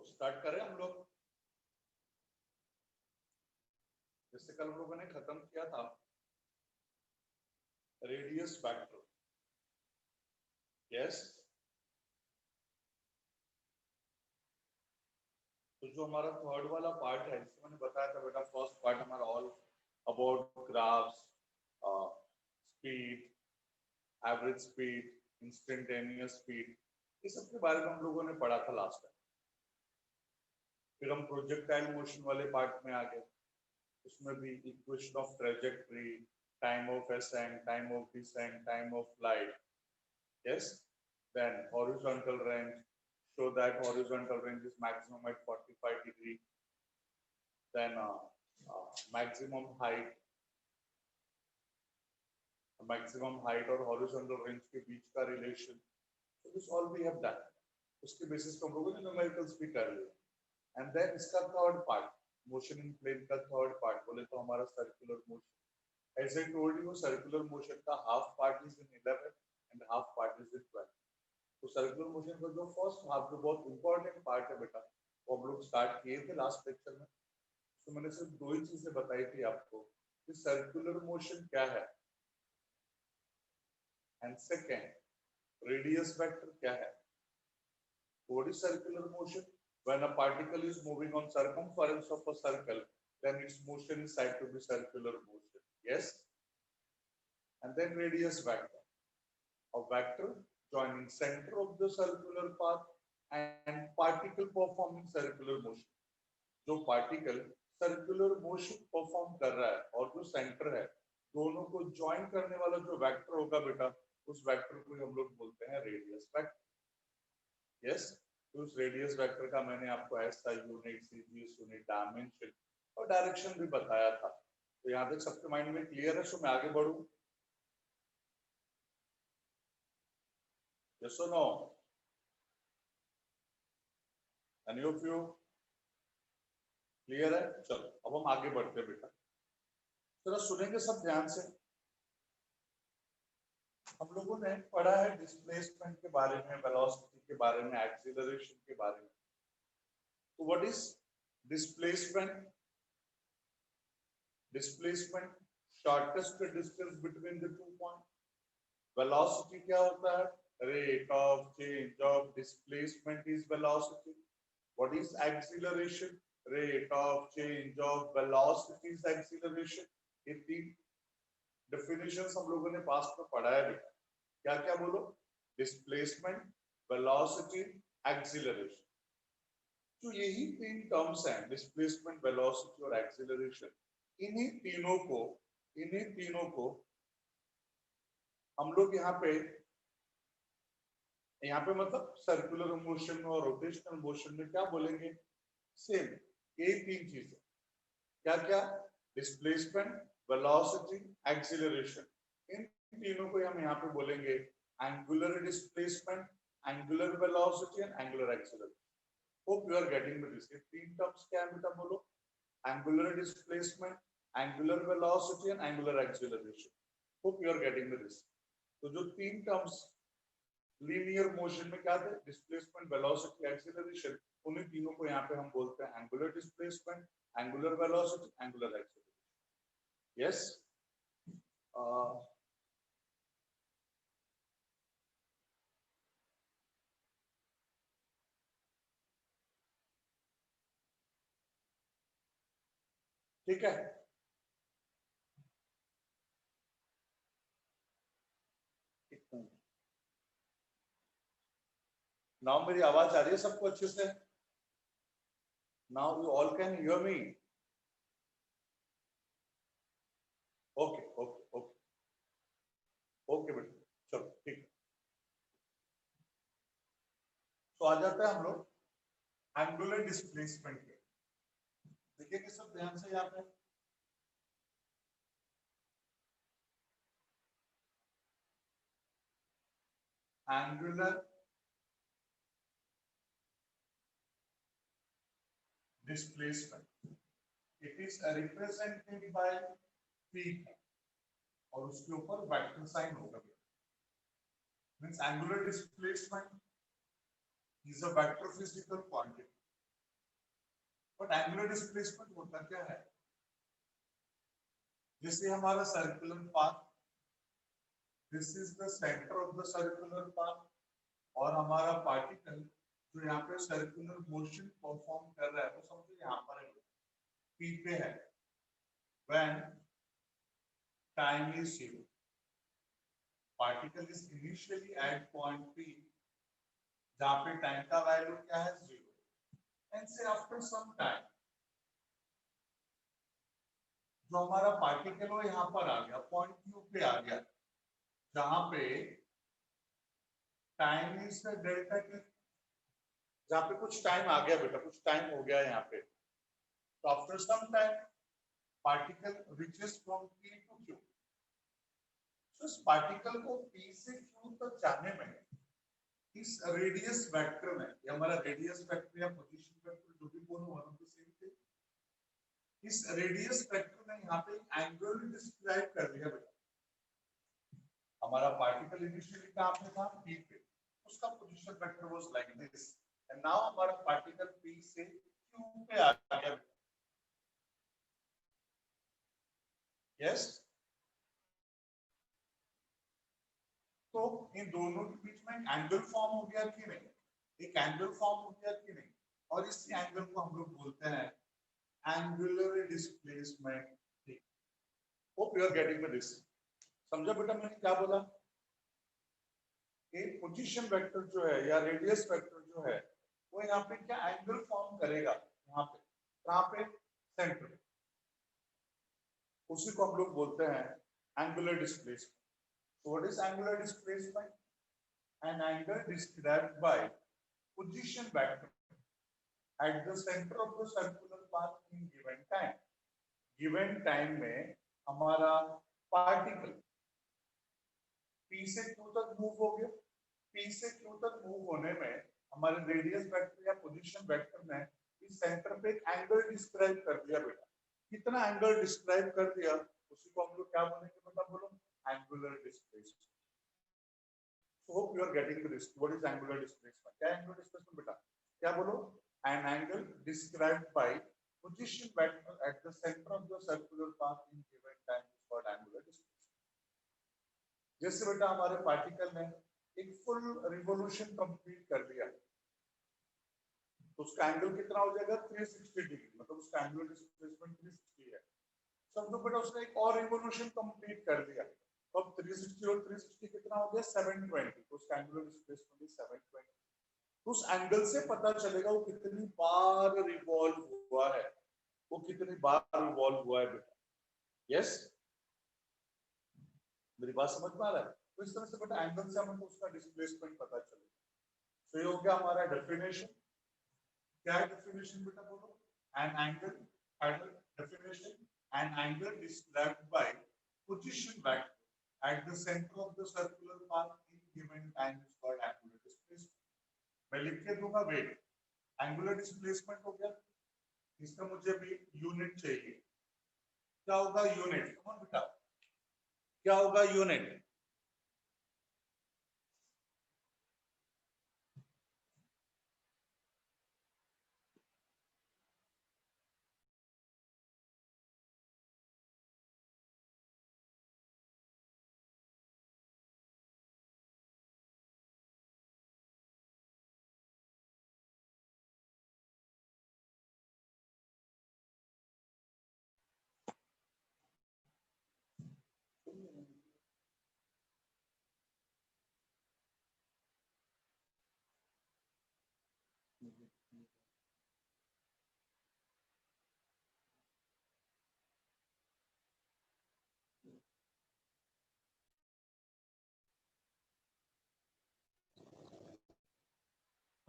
Start करें हम लोग। जैसे कल हम लोगों ने खत्म किया था रेडियस वेक्टर। यस, तो जो हमारा थर्ड वाला पार्ट है, जिसमें मैंने बताया था बेटा, फर्स्ट पार्ट हमारा all about graphs, speed, average speed, instantaneous speed, ये सब के बारे में हम लोगों ने पढ़ा था लास्ट टाइम। फिर हम प्रोजेक्टाइल मोशन वाले पार्ट में आ गए, उसमें भी equation of trajectory, time of ascent, time of descent, time of flight. Yes, then horizontal range, show that horizontal range is maximum at 45 degree. Then maximum height और horizontal range के बीच का relation. So this all we have done. उसके basis पे हम लोगों ने numericals भी कर लिए. And then इसका third part, motion in plane का third part बोले तो हमारा circular motion. As I told you, circular motion का half part is in 11 and half part is in 12. तो सर्कुलर मोशन का जो फर्स्ट हाफ जो बहुत इंपॉर्टेंट पार्ट है बेटा, वो हम लोग स्टार्ट किए थे लास्ट लेक्चर में। तो मैंने सिर्फ दो ही चीजें बताई थी आपको कि सर्कुलर मोशन क्या है एंड सेकेंड रेडियस वेक्टर क्या है। What is circular motion? When a particle is moving on circumference of a circle, then its motion is said to be circular motion. Yes, and then radius vector, a vector joining center of the circular path and particle performing circular motion. जो particle circular motion perform कर रहा है और जो centre है, दोनों को join करने वाला जो वेक्टर होगा बेटा, उस वेक्टर को हम लोग बोलते हैं रेडियस वेक्टर। यस, तो उस रेडियस वेक्टर का मैंने आपको ऐसा यूनिट, सीजीएस यूनिट, डायमेंशन और डायरेक्शन भी बताया था। तो यहाँ तक सबके माइंड में क्लियर है? सो मैं आगे बढ़ूं? Yes or no? Any of you? Clear है? चलो अब हम आगे बढ़ते हैं बेटा, जरा सुनेंगे सब ध्यान से। हम लोगों ने पढ़ा है डिस्प्लेसमेंट के बारे में, वेलोसिटी के बारे में, एक्सीलरेशन के बारे में। तो what is displacement? Displacement shortest distance between the two point. Velocity क्या होता है? Rate of change of displacement is velocity. What is acceleration? Rate of change of velocity is acceleration. ये तीन डेफिनेशंस हम लोगों ने पास्ट में पढ़ा है बेटा। क्या क्या बोलो? Displacement, velocity, acceleration. तो यही तीन टर्म्स हैं, डिस्प्लेसमेंट, वेलोसिटी और एक्सीलरेशन। इन्हीं तीनों को हम लोग यहाँ पे मतलब सर्कुलर मोशन और रोटेशनल मोशन में क्या बोलेंगे? सेम, ये तीन चीजें। क्या क्या? Displacement, velocity, acceleration. इन तीनों को हम यहाँ पे बोलेंगे angular displacement, angular velocity and angular acceleration. Hope you are getting this. ये तीन टर्म्स क्या है बेटा? बोलो। Angular displacement, angular velocity and angular acceleration. Hope you are getting this. तो जो तीन टर्म्स लीनियर मोशन में क्या थे? Displacement, velocity, acceleration. उन्हीं तीनों को यहाँ पे हम बोलते हैं angular displacement, angular velocity, angular acceleration. Yes, ठीक है। नाउ मेरी आवाज आ रही है सबको अच्छे से? Now you all can hear me? Okay okay okay okay बेटा, चलो ठीक है। तो आ जाता है हम लोग एंगुलर डिस्प्लेसमेंट के। देखिए सब ध्यान से यहाँ पे, angular displacement, it is represented by p और उसके ऊपर वेक्टर साइन होगा। Means angular displacement is a vector physical quantity but angular displacement होता क्या है, जैसे हमारा circular path, this is the centre of the circular path, और हमारा पार्टिकल जो यहाँ पे सर्कुलर मोशन परफॉर्म कर रहा है वो समझो यहाँ पर है, पी पे है, when time is 0, particle is initially at point P, जहाँ पे टाइम का वैल्यू क्या है 0, एंड से आफ्टर सम टाइम जो हमारा पार्टिकल वो यहाँ पर आ गया, पॉइंट क्यू पे आ गया, जहाँ पे टाइम इज डेल्टा टी, जहाँ पे कुछ टाइम आ गया बेटा, कुछ टाइम हो गया यहाँ पे, तो after some time particle reaches from P to Q, तो इस पार्टिकल को पी से क्यू तक जाने में इस रेडियस वेक्टर में, ये हमारा रेडियस वेक्टर या पोजीशन वेक्टर जो भी बोलो one of the same thing, इस रेडियस वेक्टर ने यहाँ पे एंगल डिस्क्राइब कर दिया बेटा, हमारा पार्टिकल इनिशियली कहाँ पे था, पी पे, उसका position vector was like this, and now हमारा पार्टिकल पी से क्यू पे आ गया, यस। तो इन दोनों के बीच में एंगल फॉर्म हो गया कि नहीं, एक एंगल फॉर्म हो गया कि नहीं, और इस एंगल को हम लोग बोलते हैं angular displacement. Hope you are getting this, समझा बेटा मैंने क्या बोला, एक पोजीशन वेक्टर जो है या रेडियस वेक्टर जो है वो यहाँ पे क्या एंगल फॉर्म करेगा, यहाँ पे कहाँ पे, सेंटर, उसी को हम लोग बोलते हैं angular displacement. So what is angular displacement? An angle described by position vector at the center of the circular path in given time. Given time में हमारा पार्टिकल P से Q तक मूव हो गया, P से Q तक move होने में हमारे रेडियस वेक्टर या पोजीशन वेक्टर ने इस सेंटर पे एक एंगल डिस्क्राइब कर दिया बेटा, कितना एंगल डिस्क्राइब कर दिया, उसी को हम लोग क्या बोलेंगे बेटा, बोलो angular displacement. Hope you are getting this. What is angular displacement? क्या angular displacement बेटा? क्या बोलो? An angle described by position vector at the center of the circular path in given time is called angular displacement. जैसे बेटा हमारे particle ने एक full revolution complete कर लिया, तो उसका एंगल कितना हो जाएगा 360 डिग्री, मतलब उसका एंगुलर डिस्प्लेसमेंट 360 है। समझो बेटा उसने एक और रिवोल्यूशन कंप्लीट कर दिया, तो अब 360 और 360 कितना हो गया 720, तो उसका एंगुलर डिस्प्लेसमेंट इज 720। तो उस एंगल से पता चलेगा वो कितनी बार रिवॉल्व हुआ है, वो कितनी बार रिवॉल्व हुआ है बेटा, यस मेरी बात समझ में आ रहा है। तो इस तरह से बेटा एंगल से हमको उसका डिस्प्लेसमेंट पता चलेगा। तो ये हो गया हमारा डेफिनेशन। क्या है डेफिनेशन बेटा बोलो, an angle, definition, an angle described by position vector at the center of the circular path in given time is called angular displacement। मैं लिख के दूंगा वेट, एंगुलर डिस्प्लेसमेंट हो गया, इसका मुझे भी यूनिट चाहिए, क्या होगा यूनिट, कौन बेटा क्या होगा यूनिट,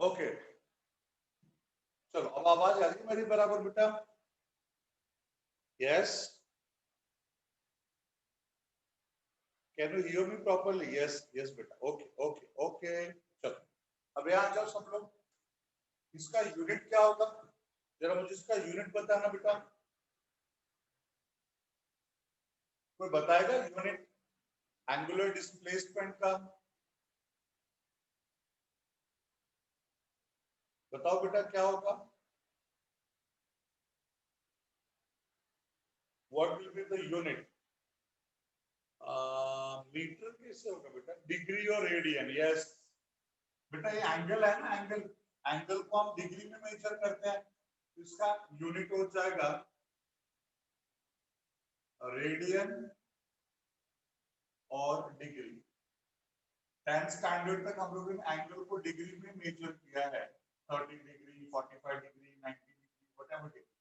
ओके चलो अब आवाज आ रही है मेरी बराबर बेटा, yes can you hear me properly, yes yes बेटा, ओके ओके ओके चलो अब यहाँ जाओ सब लोग, इसका यूनिट क्या होगा, जरा मुझे इसका यूनिट बताना बेटा, कोई बताएगा यूनिट एंगुलर डिस्प्लेसमेंट का, बताओ बेटा क्या होगा, what will be the unit? Metre कैसे होगा बेटा? डिग्री और रेडियन। यस बेटा, ये एंगल है ना, एंगल, एंगल को हम डिग्री में मेजर करते हैं, इसका यूनिट हो जाएगा रेडियन और डिग्री। 10th स्टैंडर्ड तक हम लोगों ने एंगल को डिग्री में मेजर किया है, 30 degree, 45 degree, 90 degree, whatever degree.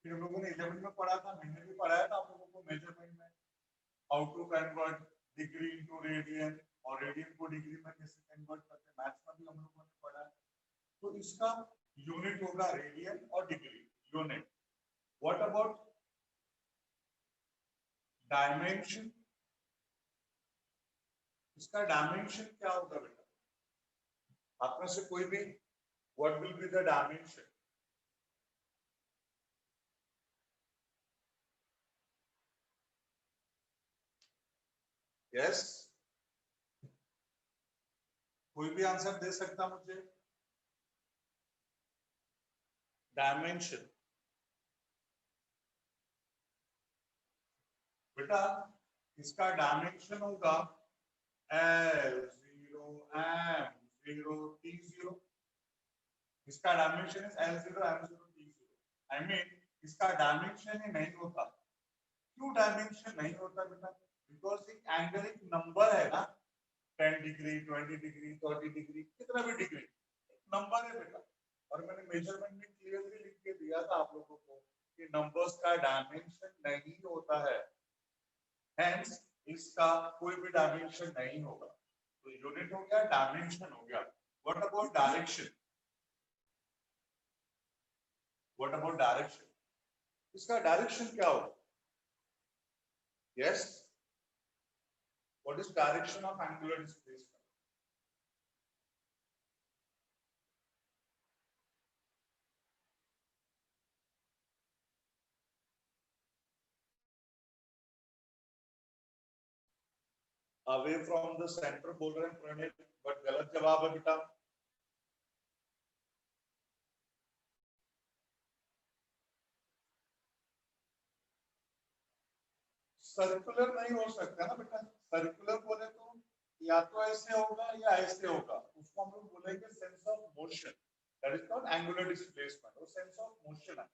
फिर हम लोगों ने 11 में पढ़ा था, मैंने भी पढ़ाया था आप लोगों को मेजरमेंट में, how to convert degree into radian और रेडियन को डिग्री में कैसे कन्वर्ट करते हैं, मैथ्स में भी हम लोगों ने पढ़ा है। तो इसका यूनिट होगा रेडियन और degree, unit. What about dimension? इसका डायमेंशन क्या होगा बेटा? आप में से कोई भी, what will be the dimension? Yes, कोई भी आंसर दे सकता मुझे? डायमेंशन बेटा, इसका डायमेंशन होगा L0 M0 T0। इसका डायमेंशन है L0 M0 T0। I mean इसका डायमेंशन ही नहीं होता। क्यों डायमेंशन नहीं होता बेटा? बिकॉज एक एंगल एक नंबर है ना, 10 डिग्री, 20 डिग्री, 30 डिग्री, कितना भी डिग्री नंबर है बेटा। और मैंने मेजरमेंट में क्लियरली लिख के दिया था आप लोगों को कि नंबर्स का डायमेंशन नहीं होता है, हेंस इसका कोई भी डायमेंशन नहीं होगा। तो यूनिट हो गया, डायमेंशन हो गया। What about direction? What about direction? इसका डायरेक्शन क्या होगा? Yes, what is direction of angular displacement? Away from the centre बोल रहे हैं प्रणीत, बट गलत जवाब है बेटा। सर्कुलर नहीं हो सकता ना बेटा। सर्कुलर बोले तो या तो ऐसे होगा या ऐसे होगा, उसको हम लोग बोलेंगे sense of motion. That is not angular displacement, वो सेंस ऑफ मोशन है।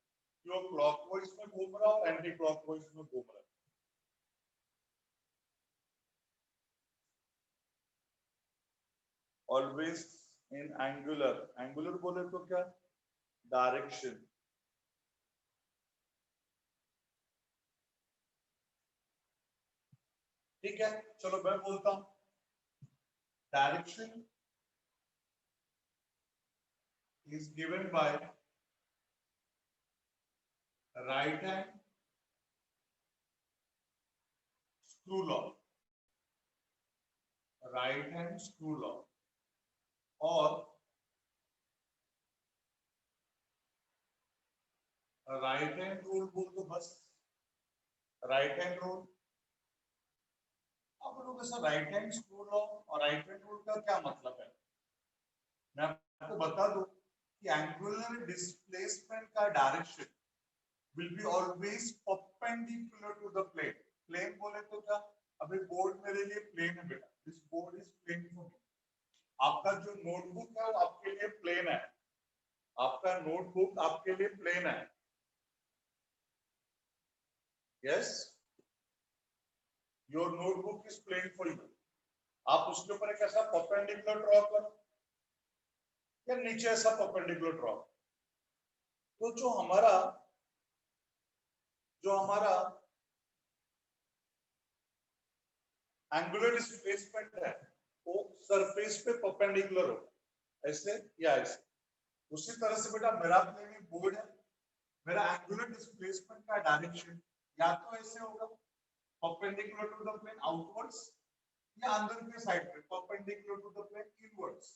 जो क्लॉकवाइज में घूम रहा हो, एंटी क्लॉकवाइज में घूम रहा है। ऑलवेज इन एंगुलर, एंगुलर बोले तो क्या? डायरेक्शन। ठीक है, चलो मैं बोलता हूं direction is given by right hand screw law, right hand screw law, और राइट हैंड रूल बोल दो बस, राइट हैंड रूल। आप लोगों को राइट हैंड स्क्रू लॉ और राइट हैंड रूल का क्या मतलब है? मैं आपको बता दूं कि एंगुलर डिस्प्लेसमेंट का direction will be always perpendicular to the plane। Plane बोले तो क्या? अभी बोर्ड मेरे लिए प्लेन है बेटा, this board is plane for me. आपका जो नोटबुक है वो आपके लिए प्लेन है, आपका नोटबुक आपके लिए प्लेन है। Yes, your notebook is plane for you. आप उसके ऊपर एक ऐसा परपेंडिकुलर ड्रॉ करो या नीचे ऐसा परपेंडिकुलर ड्रॉ। तो जो हमारा एंगुलर डिस्प्लेसमेंट है वो सरफेस पे परपेंडिकुलर होगा, ऐसे या ऐसे। उसी तरह से बेटा मेरा प्लेन बोर्ड है, मेरा एंगुलर डिस्प्लेसमेंट का डायरेक्शन या तो ऐसे होगा perpendicular to the plane outwards, या अंदर के साइड पे perpendicular to the plane inwards,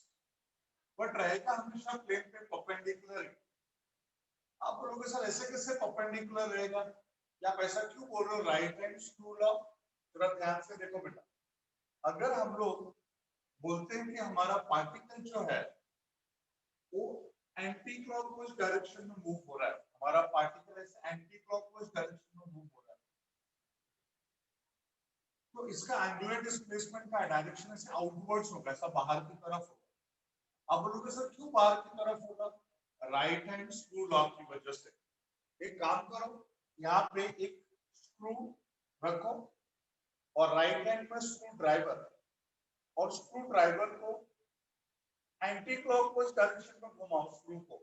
but रहेगा हमेशा प्लेन पे परपेंडिकुलर। आप बोलोगे सर ऐसे कैसे परपेंडिकुलर रहेगा, या आप ऐसा क्यों बोल रहे हो राइट हैंड स्क्रू लॉ? थोड़ा ध्यान से देखो बेटा, अगर हम लोग बोलते हैं कि हमारा पार्टिकल जो है वो एंटी क्लॉकवाइज डायरेक्शन में मूव हो रहा है, हमारा पार्टिकल ऐसे एंटी क्लॉकवाइज डायरेक्शन में मूव हो रहा है, तो इसका एंगुलर डिस्प्लेसमेंट का डायरेक्शन ऐसे आउटवर्ड्स होगा, ऐसा बाहर की तरफ होगा। अब बोलोगे सर क्यों बाहर की तरफ होगा? राइट हैंड स्क्रू लॉक की वजह से। एक काम करो, यहाँ पे एक स्क्रू रखो और राइट हैंड में स्क्रू ड्राइवर, और स्क्रू ड्राइवर को एंटी क्लॉकवाइज डायरेक्शन में घुमाओ स्क्रू को।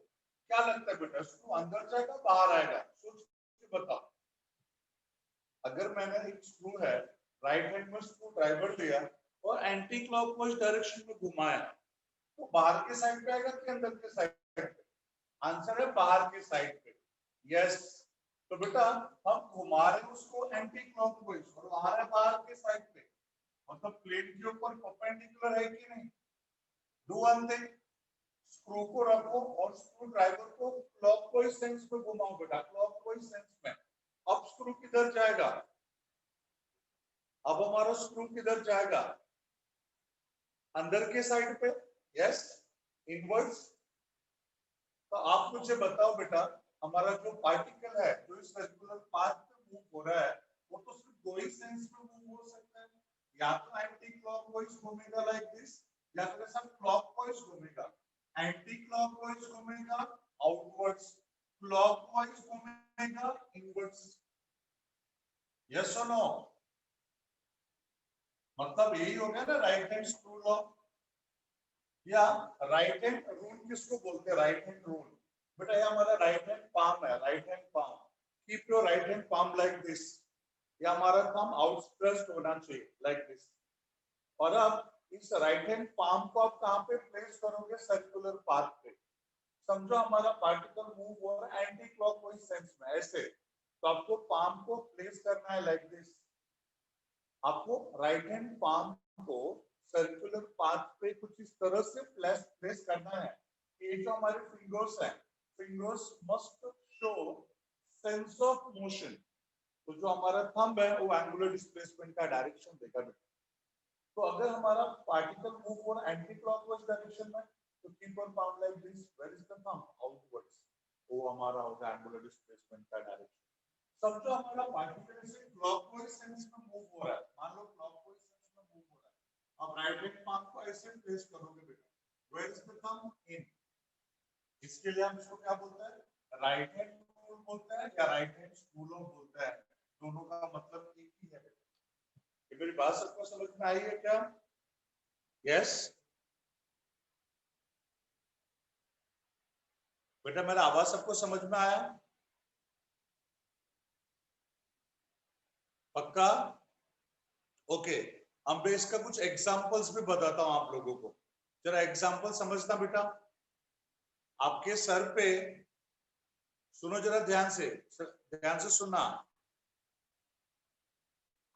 क्या लगता है बेटा, स्क्रू अंदर जाएगा बाहर आएगा? सोच के बताओ। अगर मैंने एक स्क्रू है, राइट हैंड में स्क्रू ड्राइवर लिया और एंटी क्लॉकवाइज डायरेक्शन में घुमाया, तो बाहर के साइड पे आएगा कि अंदर के साइड पे? आंसर है बाहर के साइड पे। यस, तो बेटा हम घुमा रहे हैं उसको एंटी क्लॉकवाइज और आ रहा है बाहर के साइड पे, मतलब प्लेन के ऊपर परपेंडिकुलर है कि नहीं? डू वन थिंग, स्क्रू को रखो और स्क्रू ड्राइवर को क्लॉकवाइज सेंस में घुमाओ बेटा, क्लॉकवाइज सेंस में। अब स्क्रू किधर जाएगा? अब हमारा स्क्रू किधर जाएगा? अंदर के साइड पे। Yes, inwards. तो आप मुझे बताओ बेटा, हमारा जो पार्टिकल है जो इस सर्कुलर पाथ पे मूव हो रहा है, वो तो सिर्फ दो ही सेंस में मूव हो सकता है, या तो एंटी क्लॉकवाइज घूमेगा लाइक दिस, या फिर सब क्लॉकवाइज घूमेगा। एंटी क्लॉकवाइज घूमेगा आउटवर्ड्स, क्लॉकवाइज घूमेगा इनवर्ड्स। यस और नो? मतलब यही हो गया ना राइट हैंड स्क्रू लॉ, या राइट हैंड रूल किसको बोलते हैं? Right hand rule. बेटा ये हमारा राइट हैंड पाम है, right hand palm. Keep your right hand palm like this, ये हमारा पाम आउटस्ट्रेच्ड होना चाहिए लाइक दिस। और अब इस राइट हैंड पाम को आप कहां पे प्लेस करोगे? सर्कुलर पाथ पे। समझो हमारा पार्टिकल मूव हो रहा है एंटी क्लॉकवाइज सेंस में ऐसे, तो आपको पाम को प्लेस करना है लाइक दिस। आपको राइट हैंड पाम को सर्कुलर पाथ पे कुछ इस तरह से प्लेस करना है। ये जो हमारे फिंगर्स हैं, fingers must show sense of motion. तो जो हमारा थंब है वो एंगुलर डिस्प्लेसमेंट का डायरेक्शन देगा। तो अगर हमारा पार्टिकल मूव हो रहा है एंटी क्लॉकवाइज डायरेक्शन में, तो keep your palm like this, where is the thumb? Outwards. वो हमारा होगा एंगुलर डिस्प्लेसमेंट का डायरेक्शन। समझो हमारा पार्टिकल से क्लॉकवाइज सेंस में मूव हो रहा है, मान लो क्लॉकवाइज सेंस में मूव हो रहा है। अब राइट हैंड पाम को ऐसे प्लेस करोगे बेटा, वेयर इज द थंब? इन। इसके लिए हम इसको क्या बोलते हैं? राइट हैंड रूल बोलते हैं या राइट हैंड स्क्रू लॉ बोलते हैं। दोनों का मतलब एक ही है। ये मेरी बात सबको समझ में आई है क्या? यस बेटा, मेरा आवाज सबको समझ में आया? पक्का? ओके, अब मैं इसका कुछ एग्जांपल्स भी बताता हूं आप लोगों को, जरा एग्जांपल समझना बेटा। आपके सर पे, सुनो जरा ध्यान से सुनना।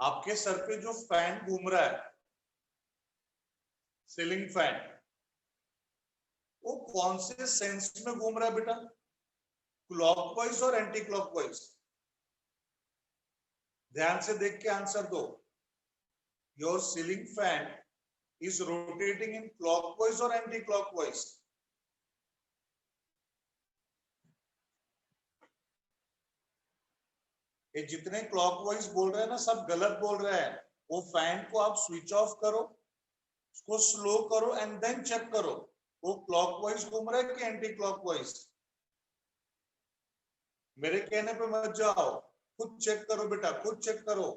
आपके सर पे जो फैन घूम रहा है, सीलिंग फैन, वो कौन से सेंस में घूम रहा है बेटा? क्लॉकवाइज और एंटी क्लॉकवाइज? ध्यान से देख के आंसर दो। Your ceiling fan is rotating in clockwise और एंटी क्लॉकवाइज? ये जितने क्लॉकवाइज बोल रहे हैं ना, सब गलत बोल रहे हैं। वो फैन को आप स्विच ऑफ करो, उसको स्लो करो एंड देन चेक करो वो क्लॉकवाइज घूम रहा है कि एंटी क्लॉकवाइज। मेरे कहने पे मत जाओ, खुद चेक करो बेटा, खुद चेक करो,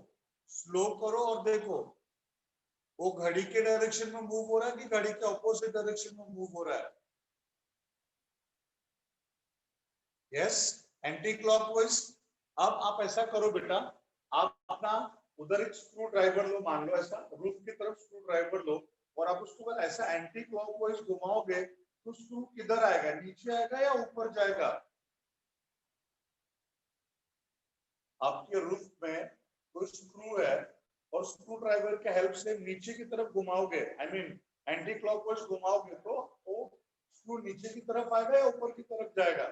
स्लो करो और देखो वो घड़ी के डायरेक्शन में मूव हो रहा है कि घड़ी के ऑपोजिट डायरेक्शन में मूव हो रहा है। Yes, anti clockwise. अब आप ऐसा करो बेटा, आप अपना उधर एक स्क्रू ड्राइवर लो, मान लो ऐसा रूफ की तरफ स्क्रू ड्राइवर लो, और आप उसको ऐसा एंटी क्लॉकवाइज घुमाओगे तो स्क्रू किधर आएगा? नीचे आएगा या ऊपर जाएगा? आपके रूफ में कोई स्क्रू है और स्क्रू ड्राइवर के हेल्प से नीचे की तरफ घुमाओगे, आई मीन एंटी क्लॉकवाइज घुमाओगे, तो वो स्क्रू नीचे की तरफ आएगा या ऊपर की तरफ जाएगा?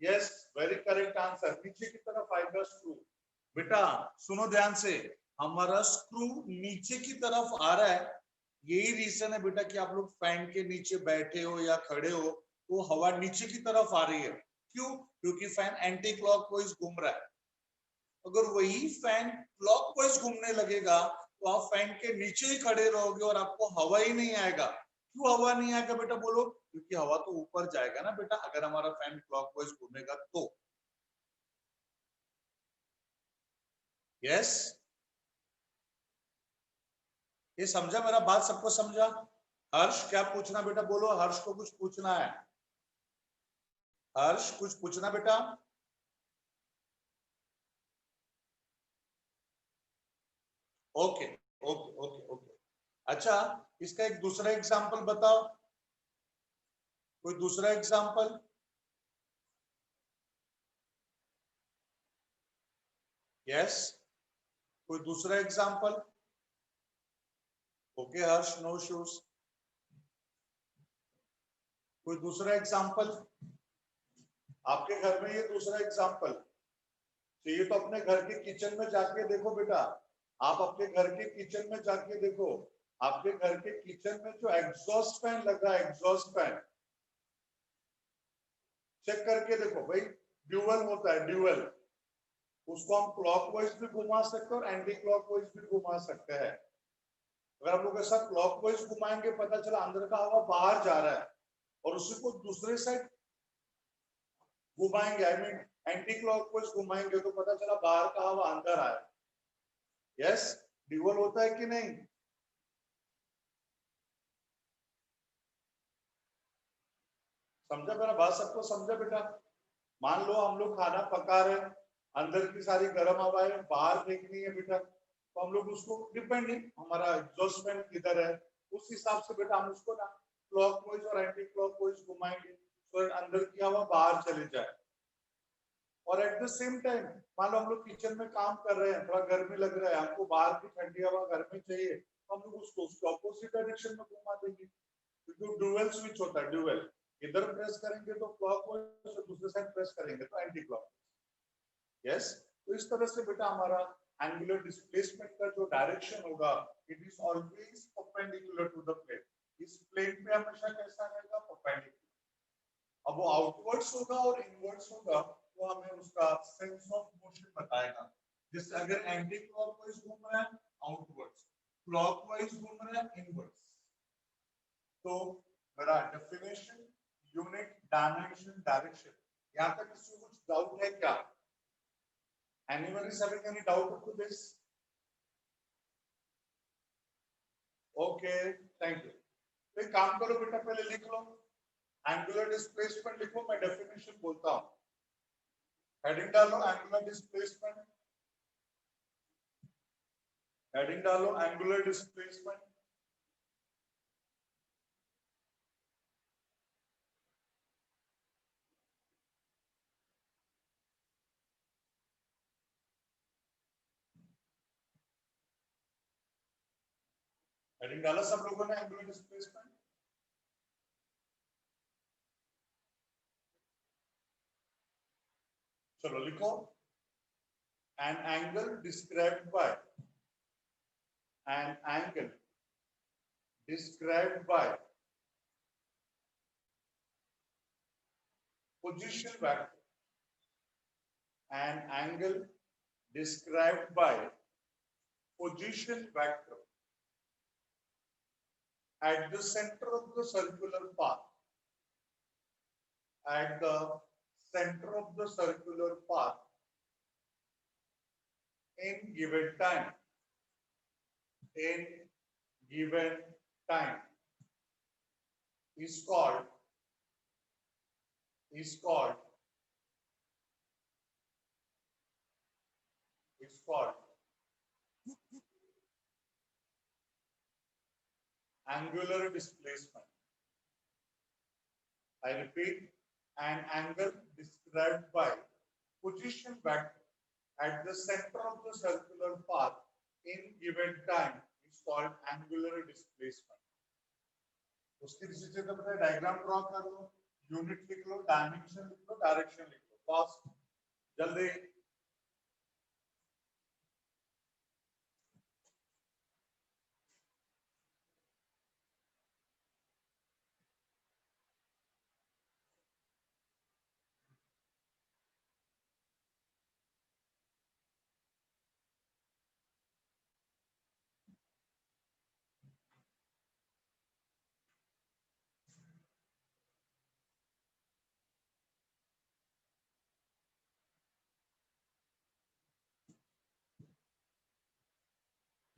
यस, वेरी करेक्ट आंसर, नीचे की तरफ आएगा स्क्रू। बेटा सुनो ध्यान से, हमारा स्क्रू नीचे की तरफ आ रहा है, यही रीजन है बेटा कि आप लोग फैन के नीचे बैठे हो या खड़े हो तो हवा नीचे की तरफ आ रही है। क्यों? क्योंकि फैन एंटी क्लॉकवाइज घूम रहा है। अगर वही फैन क्लॉकवाइज घूमने लगेगा तो आप फैन के नीचे ही खड़े रहोगे और आपको हवा ही नहीं आएगा। क्यों हवा नहीं आएगा बेटा बोलो? क्योंकि हवा तो ऊपर जाएगा ना बेटा, अगर हमारा फैन क्लॉकवाइज घूमेगा तो। यस, ये समझा मेरा बात? सबको समझा? हर्ष क्या पूछना बेटा बोलो? हर्ष को कुछ पूछना है? हर्ष कुछ पूछना बेटा? Okay okay okay okay. अच्छा, इसका एक दूसरा एग्जांपल बताओ, कोई दूसरा एग्जांपल? यस, कोई दूसरा एग्जांपल? ओके हर्ष, नो शूज। कोई दूसरा एग्जांपल आपके घर में? ये दूसरा एग्जांपल चाहिए तो अपने घर के किचन में जाके देखो बेटा। आप अपने घर के किचन में जाके देखो, आपके घर के किचन में जो एग्जॉस्ट फैन लगा है, एग्जॉस्ट फैन चेक करके देखो भाई। ड्यूअल होता है, ड्यूअल। उसको हम क्लॉकवाइज भी घुमा सकते हैं और एंटी क्लॉकवाइज भी घुमा सकते हैं। अगर आप लोग ऐसा क्लॉकवाइज घुमाएंगे, पता चला अंदर का हवा बाहर जा रहा है, और उसी को दूसरे साइड घुमाएंगे, आई मीन एंटी क्लॉकवाइज घुमाएंगे, तो पता चला बाहर का हवा अंदर आया। यस, ड्यूअल होता है कि नहीं? समझा मेरा बात? सबको समझा बेटा? मान लो हम लोग खाना पका रहे हैं, अंदर की सारी गर्म हवाएं बाहर फेंकनी है बेटा, तो हम लोग उसको डिपेंडिंग हमारा एग्जॉस्ट फैन किधर है उस हिसाब से बेटा हम उसको ना क्लॉकवाइज और एंटी क्लॉकवाइज घुमाएंगे, तो अंदर की हवा बाहर चले जाए। और एट द सेम टाइम मान लो हम लोग किचन में काम कर रहे हैं, थोड़ा गर्मी लग रहा है, हमको बाहर की ठंडी हवा घर में चाहिए, तो हम लोग उसको उसके ऑपोजिट डायरेक्शन में घुमा देंगे, क्योंकि ड्यूअल स्विच होता है। ड्यूअल, इधर प्रेस करेंगे तो क्लॉकवाइज और दूसरे साइड प्रेस करेंगे तो एंटी क्लॉकवाइज। यस, तो इस तरह से बेटा हमारा एंगुलर डिस्प्लेसमेंट का जो डायरेक्शन होगा, it is always perpendicular to the plane. इस प्लेन पे हमेशा कैसा रहेगा? परपेंडिकुलर। अब वो आउटवर्ड्स होगा और इनवर्ड्स होगा, वो हमें उसका सेंस ऑफ मोशन बताएगा। जैसे अगर एंटी क्लॉकवाइज घूम रहा है आउटवर्ड्स, क्लॉकवाइज घूम रहा है इनवर्ड्स। तो मेरा डेफिनेशन, यूनिट, डायमेंशन, डायरेक्शन, यहाँ तक किसी को कुछ डाउट है क्या? Anyone is having any doubt to this? Okay, thank you. तो एक काम करो बेटा, पहले लिख लो एंगुलर डिस्प्लेसमेंट, लिखो, मैं डेफिनेशन बोलता हूँ। हेडिंग डालो एंगुलर डिस्प्लेसमेंट, हेडिंग डालो एंगुलर डिस्प्लेसमेंट। हेडिंग डाला सब लोगों ने एंगुलर डिस्प्लेसमेंट? चलो लिखो, N angle described bye, N angle described bye position vector, an angle described by position vector at the center of the circular path, at the center of the circular path in given time, in given time is called angular displacement. I repeat, an angle described by position vector at the center of the circular path in given time is called angular displacement. उसकी किसी चीज का diagram draw कर लो, unit लिख लो, dimension लिख लो, direction लिख लो, fast, जल्दी।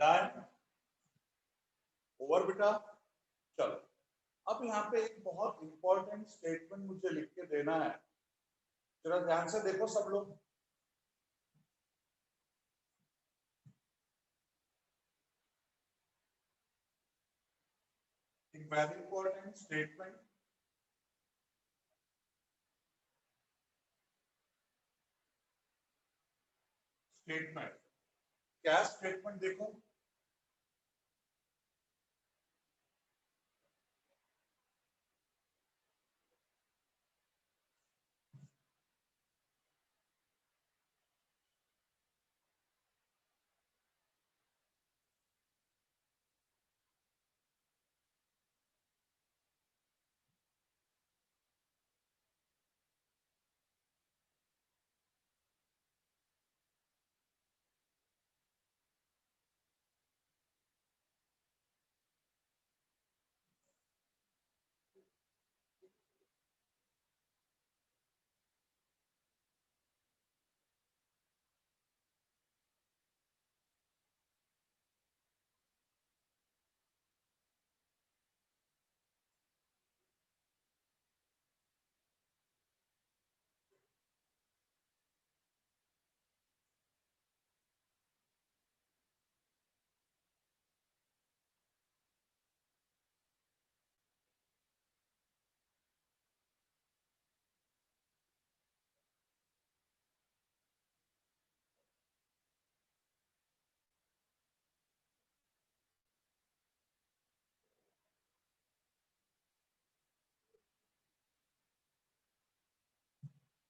Done over बेटा। चलो अब यहाँ पे एक बहुत इंपॉर्टेंट स्टेटमेंट मुझे लिख के देना है, जरा ध्यान से देखो सब लोग। एक वेरी इंपॉर्टेंट स्टेटमेंट, स्टेटमेंट क्या स्टेटमेंट देखो,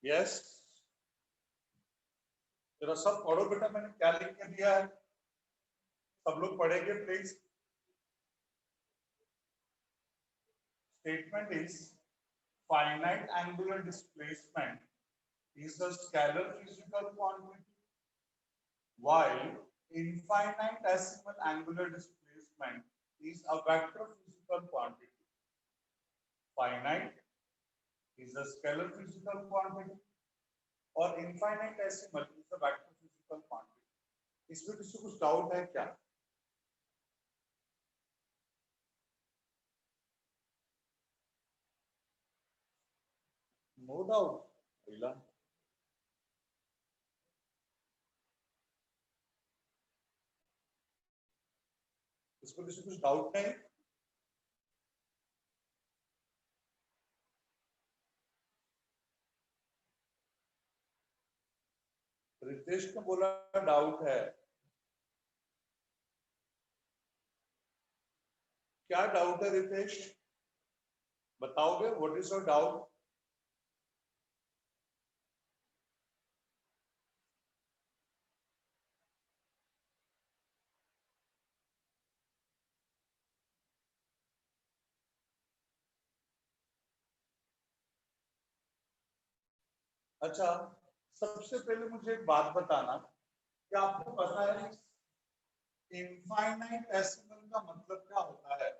यस जरा सब पढ़ो बेटा, मैंने क्या लिख के दिया है, सब लोग पढ़ेंगे please. Statement is finite angular displacement is a scalar physical quantity while infinitesimal angular displacement is a vector physical quantity. Finite is a scalar physical quantity और infinitesimal is a vector physical quantity. इसमें किसी को कुछ doubt है क्या? No doubt. इसमें किसी को कुछ डाउट नहीं? रितेश ने बोला डाउट है, क्या डाउट है रितेश, बताओगे? What is your doubt? अच्छा सबसे पहले मुझे एक बात बताना कि आपको पता है इनफाइनाइटेसिमल का मतलब क्या होता है?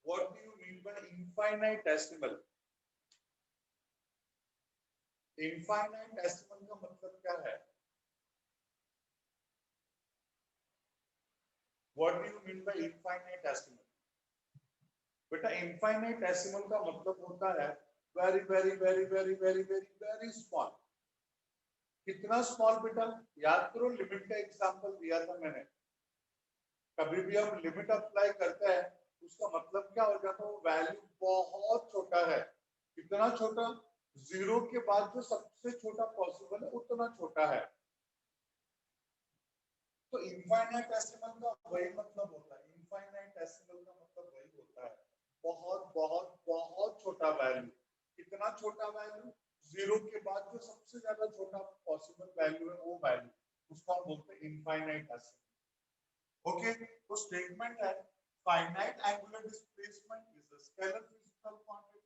What do you mean by infinitesimal? Infinitesimal का मतलब क्या है? What do you mean by infinitesimal? बेटा इनफाइनाइटेसिमल का मतलब होता है very very very very very very very small. कितना स्मॉल बेटा? याद करो लिमिट का एग्जांपल दिया था मैंने। कभी भी हम लिमिट अप्लाई करते हैं उसका मतलब क्या हो जाता है? वो वैल्यू बहुत छोटा है। कितना छोटा? जीरो के बाद जो सबसे छोटा पॉसिबल है उतना छोटा है। तो इनफाइनाइटेसिमल का वही मतलब होता है, इनफाइनाइटेसिमल का मतलब वही होता है बहुत बहुत बहुत छोटा वैल्यू। कितना छोटा वैल्यू? जीरो के बाद जो सबसे ज्यादा छोटा पॉसिबल वैल्यू है वो वैल्यू, उसको हम बोलते हैं इनफाइनाइटेसिमल। ओके तो स्टेटमेंट है finite angular displacement is a scalar physical quantity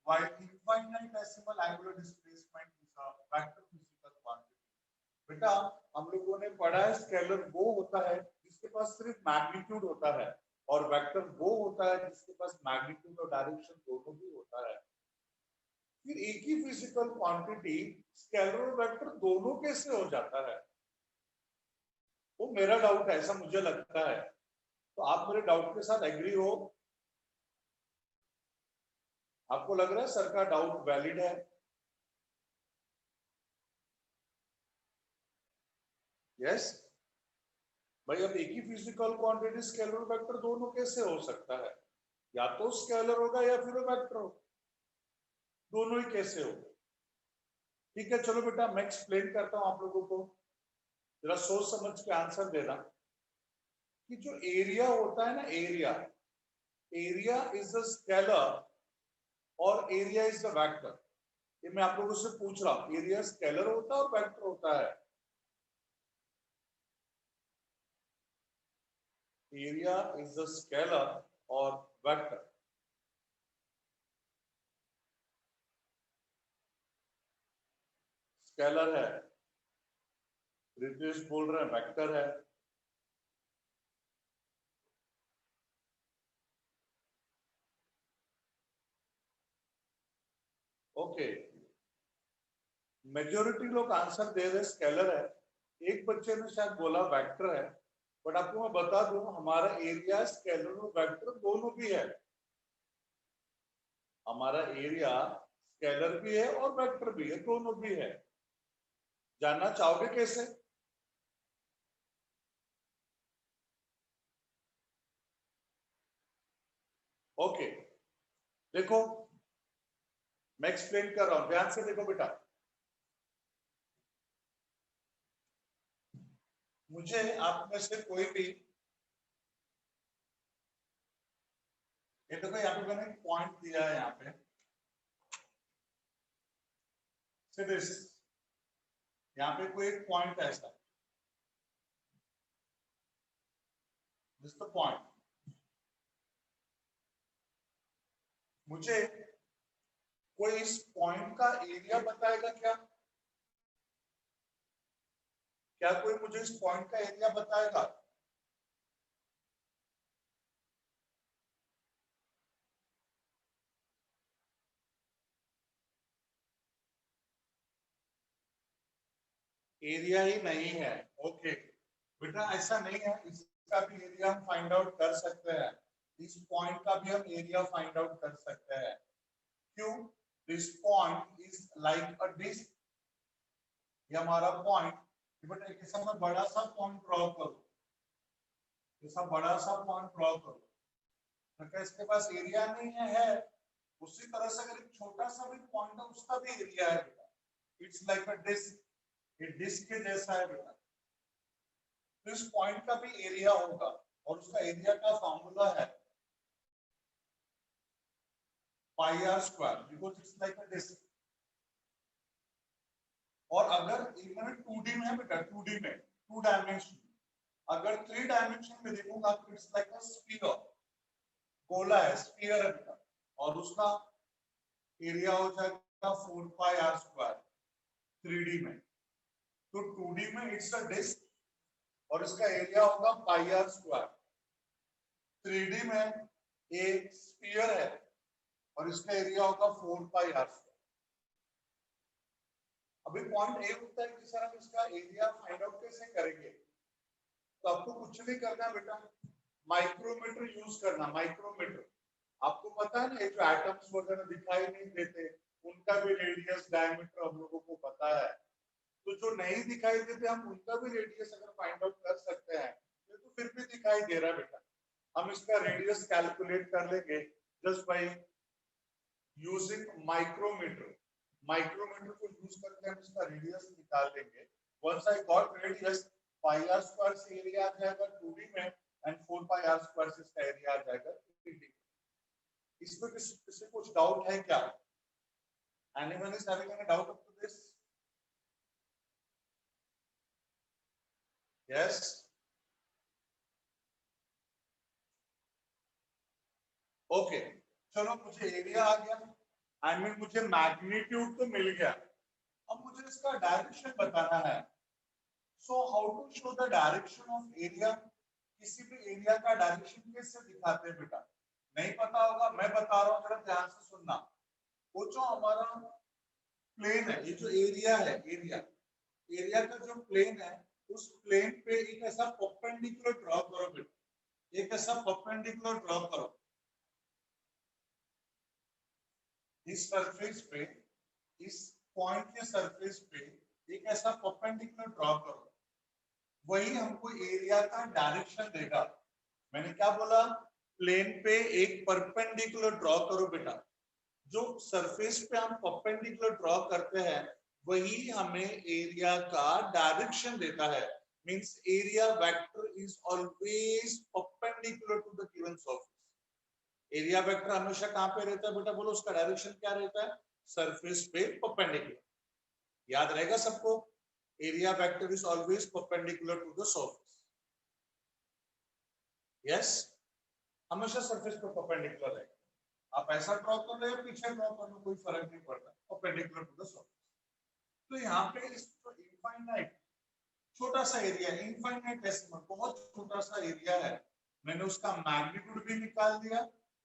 while infinitesimal angular displacement is a vector physical quantity. बेटा हम लोगों ने पढ़ा है स्केलर वो होता है जिसके पास सिर्फ मैग्नीट्यूड होता है और वेक्टर वो होता है जिसके पास मैग्नीट्यूड और डायरेक्शन दोनों भी होता है। फिर एक ही फिजिकल क्वांटिटी स्केलर और वेक्टर दोनों कैसे हो जाता है? वो मेरा डाउट है, ऐसा मुझे लगता है। तो आप मेरे डाउट के साथ एग्री हो? आपको लग रहा है सर का डाउट वैलिड है? यस? भाई अब एक ही फिजिकल क्वांटिटी स्केलर वेक्टर दोनों कैसे हो सकता है? या तो स्केलर होगा या फिर वेक्टर होगा, दोनों ही कैसे हो? ठीक है, चलो बेटा मैं एक्सप्लेन करता हूं आप लोगों को, जरा सोच समझ के आंसर देना। कि जो एरिया होता है ना, एरिया इज द स्केलर और एरिया इज द वेक्टर। ये मैं आप लोगों से पूछ रहा हूं, एरिया स्केलर होता है और वेक्टर होता है? एरिया इज द स्केलर और वेक्टर। स्केलर है, रितेश बोल रहे हैं वेक्टर है। ओके, मेजोरिटी लोग आंसर दे रहे स्केलर है, एक बच्चे ने शायद बोला वेक्टर है। बट आपको मैं बता दूं, हमारा एरिया स्केलर और वेक्टर दोनों भी है। हमारा एरिया स्केलर भी है और वेक्टर भी है, दोनों भी है। जानना चाहोगे कैसे? ओके, देखो मैं एक्सप्लेन कर रहा हूं, ध्यान से देखो बेटा। मुझे आप में से कोई भी, ये देखो यहाँ पे मैंने पॉइंट दिया है, यहाँ पे यहाँ पे कोई एक पॉइंट है ऐसा, दिस द पॉइंट। मुझे कोई इस पॉइंट का एरिया बताएगा क्या? क्या कोई मुझे इस पॉइंट का एरिया बताएगा? एरिया ही नहीं है। ओके बेटा, ऐसा नहीं है, इसका भी एरिया हम फाइंड आउट कर सकते हैं। इस पॉइंट का भी हम एरिया फाइंड आउट कर सकते हैं। क्यों? This point is like a disc. ये हमारा पॉइंट, बेटा एक ऐसा बड़ा सा पॉइंट ड्रॉ करो, ऐसा बड़ा सा पॉइंट ड्रॉ करो, तो इसके पास एरिया नहीं है। उसी तरह से अगर एक छोटा सा भी पॉइंट है, उसका भी एरिया है बेटा। इट्स लाइक अ डिस्क, ये डिस्क के जैसा है बेटा। तो इस पॉइंट का भी एरिया होगा, और उसका एरिया का फॉर्मूला है pi r square, because it's like a disc. और अगर मैंने 2D में है बेटा, 2D में 2 डायमेंशन, अगर 3 डायमेंशन में देखूंगा तो इट्स लाइक अ स्फीयर, गोला है, स्फीयर है बेटा। और उसका एरिया हो जाएगा 4 पाई आर स्क्वायर 3D में। तो 2D में इट्स अ डिस्क और इसका एरिया होगा पाई आर स्क्वायर। 3D में एक स्फीयर है और इसका एरिया होगा 4 पाई आर स्क्वायर। अभी पॉइंट ए होता है कि सर हम इसका एरिया फाइंड आउट कैसे करेंगे? तो आपको कुछ नहीं करना बेटा, माइक्रोमीटर यूज करना। माइक्रोमीटर, आपको पता है ना, ये जो एटम्स वगैरह दिखाई नहीं देते, उनका भी रेडियस डायमीटर हम लोगों को पता है। तो जो नहीं दिखाई देते, हम उनका भी रेडियस अगर फाइंड आउट कर सकते हैं, तो फिर भी दिखाई दे रहा है बेटा। हम इसका रेडियस कैलकुलेट कर लेंगे just by using micrometer. Micrometer को यूज करके हम इसका रेडियस निकाल लेंगे। Once I got radius, pi r square से एरिया आ जाएगा 2D में, एंड 4 पाई आर स्क्वायर से इसका एरिया आ जाएगा 3D। इसमें किसी कुछ डाउट है क्या? Anyone is having any doubt up to this? Yes? Okay, चलो मुझे एरिया आ गया, आई मीन मुझे मैग्नीट्यूड तो मिल गया। अब मुझे इसका डायरेक्शन बताना है। So how to show the direction of area? किसी भी एरिया का डायरेक्शन कैसे दिखाते हैं बेटा? नहीं पता होगा, मैं बता रहा हूँ, जरा ध्यान से सुनना। वो जो हमारा प्लेन है, ये जो एरिया है, एरिया का जो प्लेन है, उस प्लेन पे एक ऐसा परपेंडिकुलर ड्रॉ करो बेटा। एक ऐसा परपेंडिकुलर ड्रॉ करो इस सरफेस पे, इस पॉइंट के सरफेस पे एक ऐसा परपेंडिकुलर ड्रॉ करो, वही हमको एरिया का डायरेक्शन देगा। मैंने क्या बोला, प्लेन पे एक परपेंडिकुलर ड्रॉ करो बेटा। जो सरफेस पे हम परपेंडिकुलर ड्रॉ करते हैं वही हमें एरिया का डायरेक्शन देता है। Means area vector is always perpendicular to the given surface. Area vector हमेशा कहां पे रहता है बेटा, बोलो उसका डायरेक्शन क्या रहता है, सरफेस पे परपेंडिकुलर। याद रहेगा सबको, area vector is always perpendicular to the surface. Yes, हमेशा सरफेस पे परपेंडिकुलर रहेगा। आप ऐसा ड्रॉ कर लो या पीछे ड्रॉ कर लो, कोई फर्क नहीं पड़ता, परपेंडिकुलर टू द सरफेस। तो यहाँ पे इस इनफाइनाइट छोटा सा एरिया, इनफाइनाइट डेसिमल बहुत छोटा सा एरिया है, मैंने उसका मैग्नीट्यूड भी निकाल दिया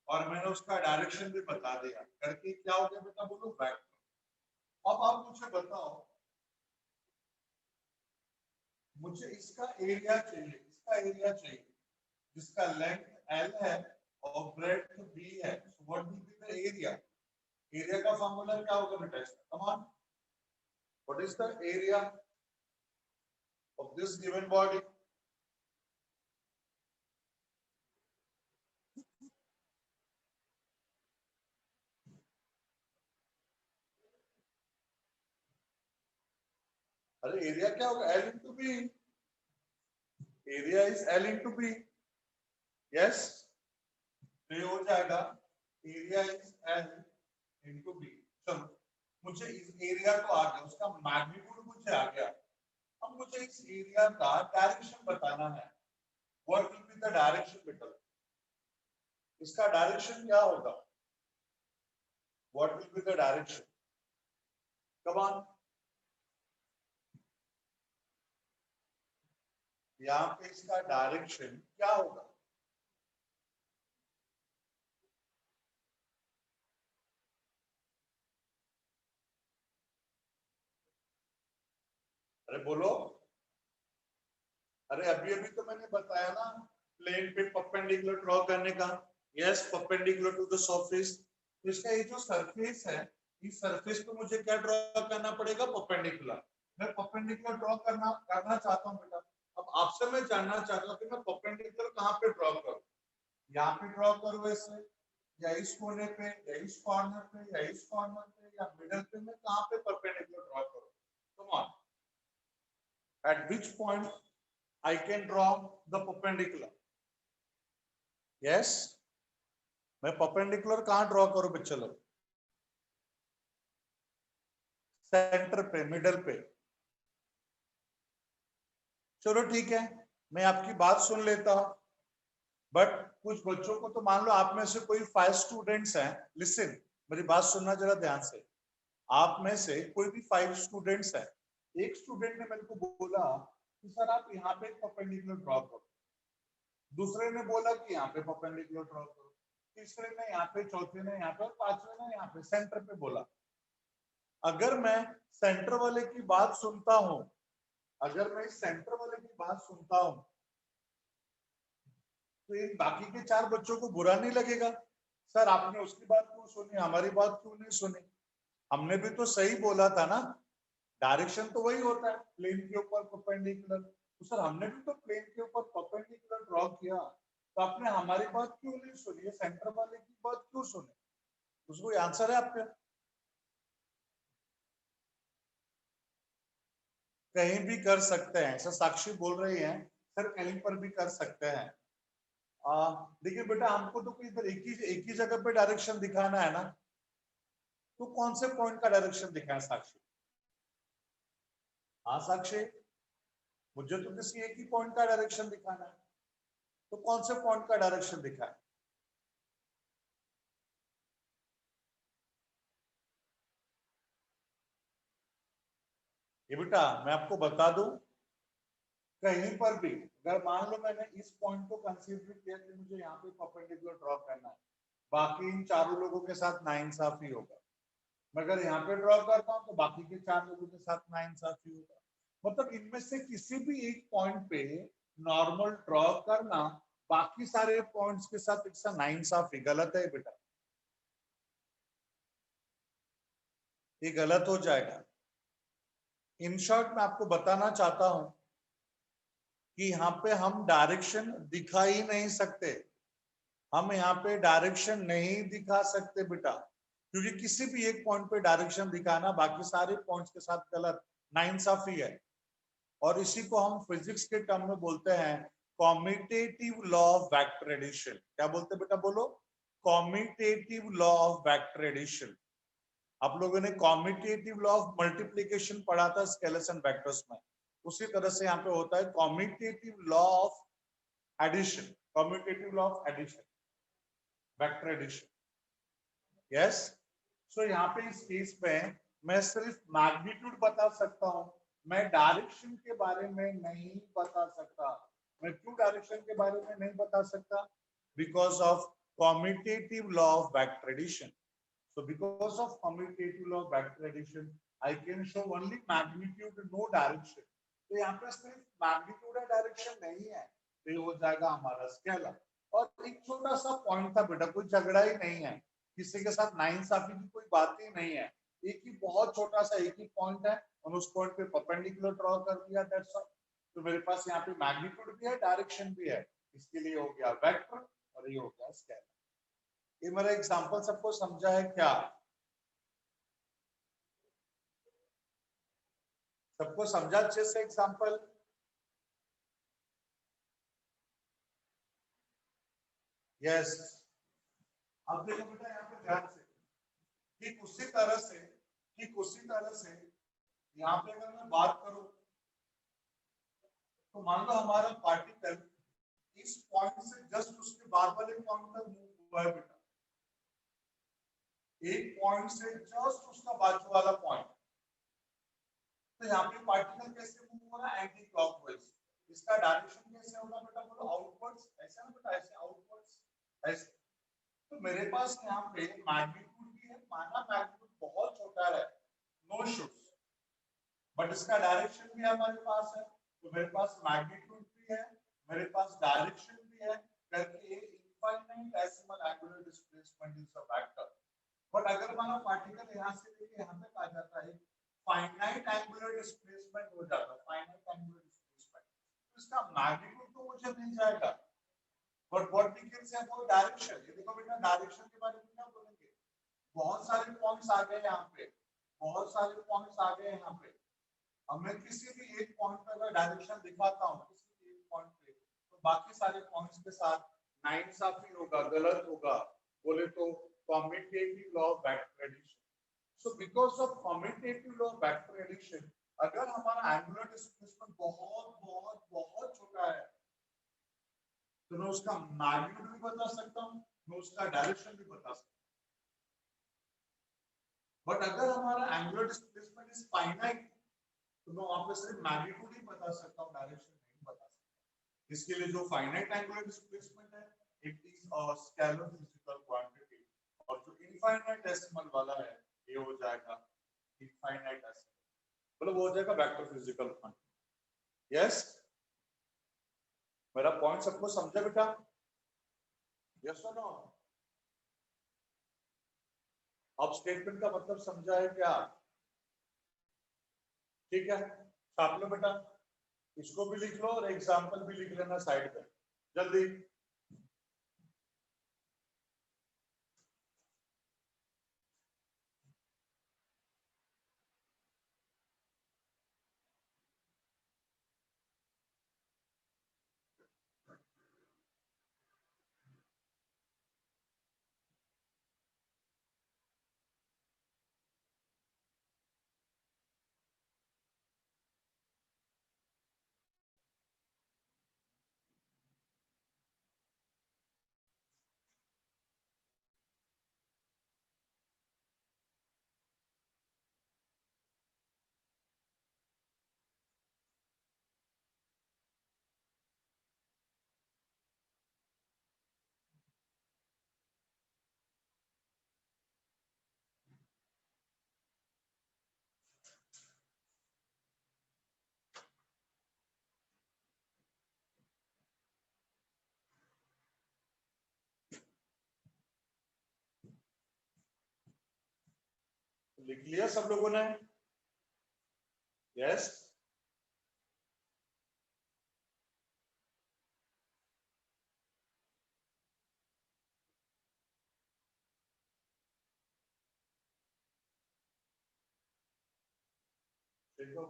और मैंने उसका डायरेक्शन भी बता दिया करके क्या हो गया बेटा, बोलो वेक्टर। अब आप मुझे बताओ, मुझे इसका एरिया चाहिए, इसका एरिया चाहिए जिसका लेंथ L है और ब्रेड्थ B है। So what will be the area? Area का फार्मूला क्या होगा बेटा, come on, what is the area of this given body? अरे एरिया क्या होगा, L into B। Area is L into B। Yes, तो ये हो जाएगा area is L into B। चलो, मुझे इस एरिया को आ गया, उसका मैग्नीट्यूड मुझे आ गया। अब मुझे इस एरिया का डायरेक्शन बताना है। What will be the direction बेटा? इसका डायरेक्शन क्या होगा? What will be the direction? Come on, यहाँ पे इसका डायरेक्शन क्या होगा? अरे बोलो, अरे अभी अभी तो मैंने बताया ना, प्लेन पे परपेंडिकुलर ड्रॉ करने का। Yes, perpendicular to the surface. तो इसका ये जो सरफेस है, इस सरफेस पे मुझे क्या ड्रॉ करना पड़ेगा, परपेंडिकुलर। मैं परपेंडिकुलर ड्रॉ करना चाहता हूँ बेटा। अब आपसे मैं जानना चाहता हूँ कि मैं परपेंडिकुलर कहाँ पे ड्रॉ करूँ? यहाँ पे ड्रॉ करूँ ऐसे, या इस कोने पे, या इस कॉर्नर पे, या इस कॉर्नर पे, या मिडल पे? मैं कहाँ पे परपेंडिकुलर ड्रॉ करूँ? Come on, at which point I can draw the perpendicular? Yes, मैं परपेंडिकुलर कहां ड्रॉ करूं बच्चे लोग? सेंटर पे, मिडल पे। चलो ठीक है, मैं आपकी बात सुन लेता हूं, बट कुछ बच्चों को तो मान लो आप में से कोई 5 स्टूडेंट्स हैं, लिसन, मेरी बात सुनना जरा ध्यान से। आप में से कोई भी 5 स्टूडेंट्स हैं, एक स्टूडेंट ने मेरे को बोला कि सर आप यहाँ पे परपेंडिकुलर ड्रॉ करो, दूसरे ने बोला कि यहाँ पे परपेंडिकुलर ड्रॉ करो, तीसरे ने यहाँ पे, चौथे ने यहाँ पे, और पांचवे ने यहाँ पे सेंटर पे बोला। अगर मैं सेंटर वाले की बात सुनता हूं, अगर मैं सेंटर वाले की बात सुनता हूं, तो इन बाकी के 4 बच्चों को बुरा नहीं लगेगा? सर आपने उसकी बात क्यों सुनी, हमारी बात क्यों नहीं सुनी? हमने भी तो सही बोला था ना, डायरेक्शन तो वही होता है, प्लेन के ऊपर परपेंडिकुलर। तो सर हमने भी तो प्लेन के ऊपर परपेंडिकुलर ड्रॉ किया, तो आपने हमारी बात क्यों नहीं सुनी, सेंटर वाले की बात क्यों सुनी? उसको आंसर है आपका? कहीं भी कर सकते हैं, सर साक्षी बोल रही है सर कहीं पर भी कर सकते हैं। देखिए बेटा, हमको तो कोई इधर एक ही जगह पे डायरेक्शन दिखाना है ना, तो कौन से पॉइंट का डायरेक्शन दिखाए साक्षी? हाँ साक्षी, मुझे तो किसी एक ही पॉइंट का डायरेक्शन दिखाना है, तो कौन से पॉइंट का डायरेक्शन दिखाए? ये बेटा मैं आपको बता दूं, कहीं पर भी अगर मान लो मैंने इस पॉइंट को कंसीडर किया कि मुझे यहाँ पे परपेंडिकुलर ड्रॉ करना है, बाकी इन चारों लोगों के साथ नाइंसाफी होगा। मैं अगर यहाँ पे ड्रॉ करता हूँ तो बाकी के 4 लोगों के साथ नाइंसाफी होगा। मतलब इनमें से किसी भी एक पॉइंट पे नॉर्मल ड्रॉ करना बाकी सारे पॉइंट्स के साथ इसका नाइंसाफी गलत है बेटा, ये गलत हो जाएगा। इन शॉर्ट मैं आपको बताना चाहता हूं कि यहाँ पे हम डायरेक्शन दिखा ही नहीं सकते, हम यहाँ पे डायरेक्शन नहीं दिखा सकते बेटा, क्योंकि किसी भी एक पॉइंट पे डायरेक्शन दिखाना बाकी सारे पॉइंट्स के साथ गलत, नाइंसाफी है। और इसी को हम फिजिक्स के टर्म में बोलते हैं commutative law of vector addition. क्या बोलते बेटा, बोलो, commutative law of vector addition. आप लोगों ने कॉम्यूटेटिव लॉ ऑफ मल्टीप्लिकेशन पढ़ा था स्केलर्स एंड वेक्टर्स में, उसी तरह से यहाँ पे होता है commutative law of addition, commutative law of addition, vector addition. Yes, so यहाँ पे इस केस में मैं सिर्फ मैग्नीट्यूड बता सकता हूँ, मैं डायरेक्शन के बारे में नहीं बता सकता। मैं क्यों डायरेक्शन के बारे में नहीं बता सकता? Because of commutative law of vector addition. So because of commutative law of vector addition, I can show only magnitude, no direction. तो यहाँ पे सिर्फ मैग्नीट्यूड है, डायरेक्शन नहीं है, तो ये हो जाएगा हमारा स्केलर। और एक छोटा सा पॉइंट था बेटा, कोई झगड़ा ही नहीं है, किसी के साथ नाइंसाफी की कोई बात ही नहीं है, एक ही बहुत छोटा सा एक ही पॉइंट है और उस पॉइंट पे परपेंडिकुलर ड्रॉ कर दिया, दैट्स ऑल। तो मेरे पास यहाँ पे मैग्नीट्यूड भी है, डायरेक्शन भी है, इसके लिए हो गया वेक्टर और ये हो गया स्केलर। ये मेरा एग्जांपल सबको समझा है क्या? सबको समझा अच्छे से एग्जांपल? यस। अब देखो बेटा यहाँ पे ध्यान से, ठीक उसी तरह से, ठीक उसी तरह से यहाँ पे अगर मैं बात करूं तो मान लो हमारा पार्टिकल इस पॉइंट से जस्ट उसके बाद वाले पॉइंट तक मूव हुआ है बेटा, एक पॉइंट से जस्ट उसका बाजू वाला पॉइंट, तो यहाँ पे पार्टिकल कैसे मूव हो रहा है? Anti clockwise. इसका डायरेक्शन कैसे होगा बेटा, बोलो, आउटवर्ड्स। ऐसे ना बेटा, ऐसे आउटवर्ड्स, ऐसे। तो मेरे पास यहाँ पे मैग्नीट्यूड भी है, माना मैग्नीट्यूड बहुत छोटा है, नो इश्यूज, बट इसका डायरेक्शन भी हमारे पास है, तो मेरे पास मैग्नीट्यूड भी है, मेरे पास डायरेक्शन भी है, करके infinite decimal angular displacement is a vector. But अगर माना पार्टिकल यहाँ से लेके यहाँ तक आ जाता है, फाइनाइट एंगुलर डिस्प्लेसमेंट हो जाता है, फाइनाइट एंगुलर डिस्प्लेसमेंट, तो इसका मैग्नीट्यूड तो मुझे मिल जाएगा, but what we can say about direction. ये देखो बेटा, डायरेक्शन के बारे में क्या बोलेंगे? बहुत सारे पॉइंट्स आ गए यहाँ पे, बहुत सारे पॉइंट्स आ गए यहाँ पे, अब मैं किसी भी एक पॉइंट पर अगर डायरेक्शन दिखाता हूँ किसी भी एक पॉइंट पे, तो बाकी सारे पॉइंट्स के साथ नाइंसाफी होगा, गलत होगा, बोले तो commutative law of vector addition. So because of commutative law of vector addition, अगर हमारा एंगुलर डिस्प्लेसमेंट बहुत बहुत बहुत छोटा है, तो मैं उसका मैग्नीट्यूड भी बता सकता हूँ, मैं उसका डायरेक्शन भी बता सकता हूँ। बट अगर हमारा एंगुलर डिस्प्लेसमेंट इज फाइनाइट, तो मैं वहां पे सिर्फ मैग्नीट्यूड ही बता सकता हूँ, डायरेक्शन नहीं बता सकता। इसके लिए जो फाइनाइट एंगुलर डिस्प्लेसमेंट है, it is a scalar physical quantity, और जो इनफाइनाइट डेसिमल वाला है, ये हो जाएगा इनफाइनाइट डेसिमल, मतलब वो हो जाएगा वेक्टर फिजिकल क्वांटिटी। यस, मेरा पॉइंट सबको समझा बेटा? यस और नो? अब स्टेटमेंट का मतलब समझा है क्या? ठीक है, छाप लो बेटा, इसको भी लिख लो और एग्जांपल भी लिख लेना साइड पे जल्दी। लिख लिया सब लोगों ने? यस, देखो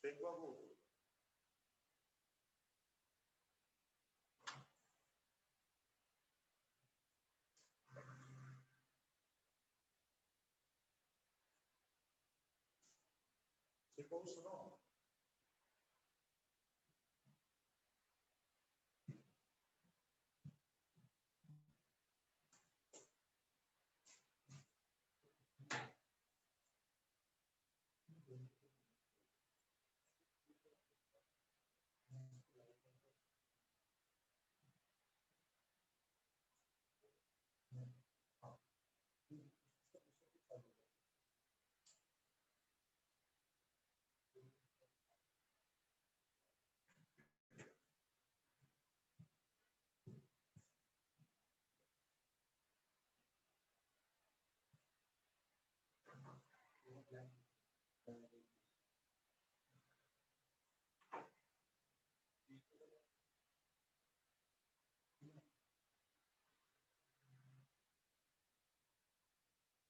देखो देखो, सुनो,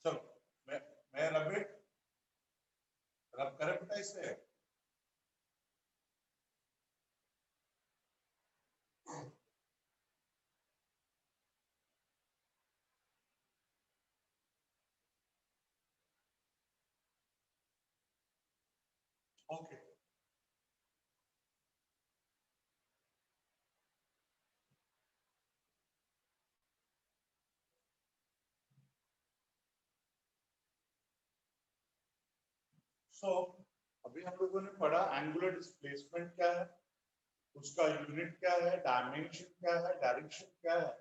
चलो मैं रब करे बेटा इसे। ओके, सो अभी हम लोगों ने पढ़ा एंगुलर डिस्प्लेसमेंट क्या है, उसका यूनिट क्या है, डायमेंशन क्या है, डायरेक्शन क्या है,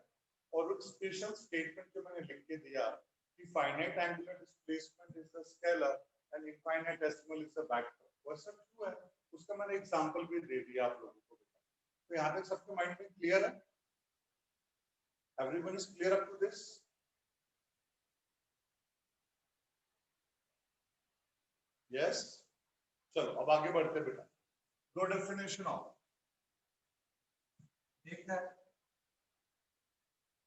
और एक स्पेशल स्टेटमेंट जो मैंने लिख के दिया कि finite angular displacement is the scalar and infinite decimal is the vector. वैसा क्यों है उसका मैंने एग्जांपल भी दे दिया आप लोगों को। तो यहाँ तक सबके माइंड में क्लियर है? Everyone is clear up to this? Yes, चलो अब आगे बढ़ते बेटा। दो डेफिनेशन ऑफ, ठीक है,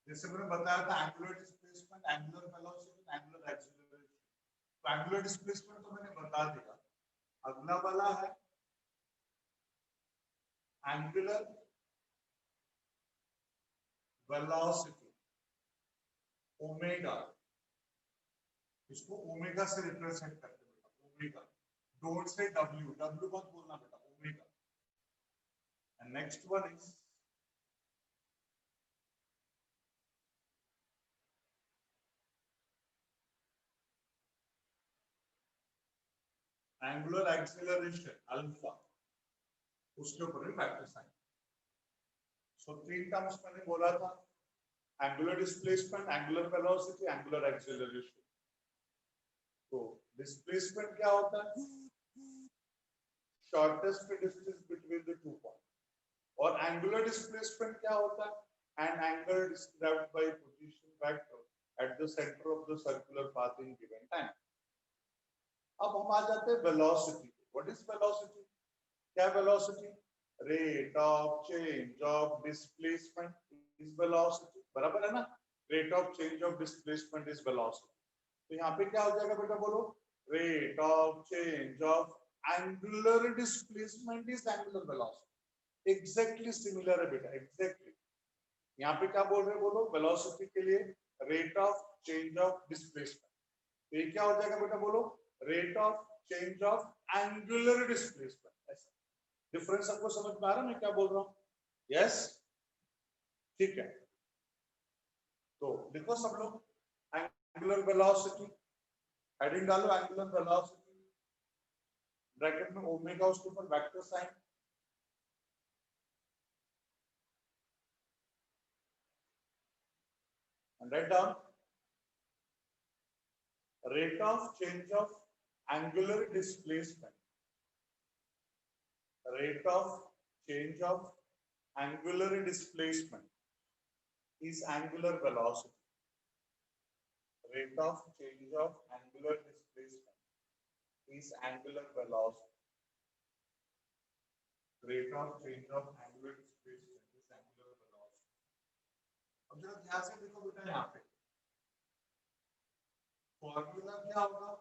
जैसे मैंने बताया था angular displacement, angular velocity, angular acceleration. तो एंगुलर डिस्प्लेसमेंट तो मैंने बता दिया। अगला वाला है एंगुलर वेलोसिटी, ओमेगा। इसको ओमेगा से रिप्रेजेंट करते हैं बेटा, omega. Don't say W, W मत बोलना बेटा, omega. And next one is angular acceleration, alpha. उसके ऊपर भी फैक्टर साइन। सो तीन टर्म्स मैंने बोला था, angular displacement, angular velocity, angular acceleration. तो डिस्प्लेसमेंट क्या होता है? Shortest distance between the two point. और एंगुलर डिस्प्लेसमेंट क्या होता है? An angle described by position vector at the centre of the circular path in given time. अब हम आ जाते हैं वेलोसिटी। What is velocity? क्या velocity? Rate of change of displacement is velocity, बराबर है ना? Rate of change of displacement is velocity. तो यहाँ पे क्या हो जाएगा बेटा, बोलो? Rate of change of angular displacement is angular velocity. Exactly similar है बेटा, एग्जैक्टली। यहाँ पे क्या बोल रहे हैं, बोलो? वेलोसिटी के लिए rate of change of displacement. तो ये क्या हो जाएगा बेटा, बोलो? Rate of change of angular displacement. ऐसा डिफरेंस आपको समझ में आ रहा है मैं क्या बोल रहा हूँ? यस, ठीक है। तो देखो सब लोग, एंगुलर वेलोसिटी, हेडिंग डालो एंगुलर वेलोसिटी, ब्रैकेट में ओमेगा, उसके ऊपर vector sign. and write down rate of change of angular displacement. Rate of change of angular displacement is angular velocity. Rate of change of angular displacement is angular velocity. Rate of change of angular displacement is angular velocity. अब जरा ध्यान से देखो बेटा, यहाँ पे formula क्या होगा?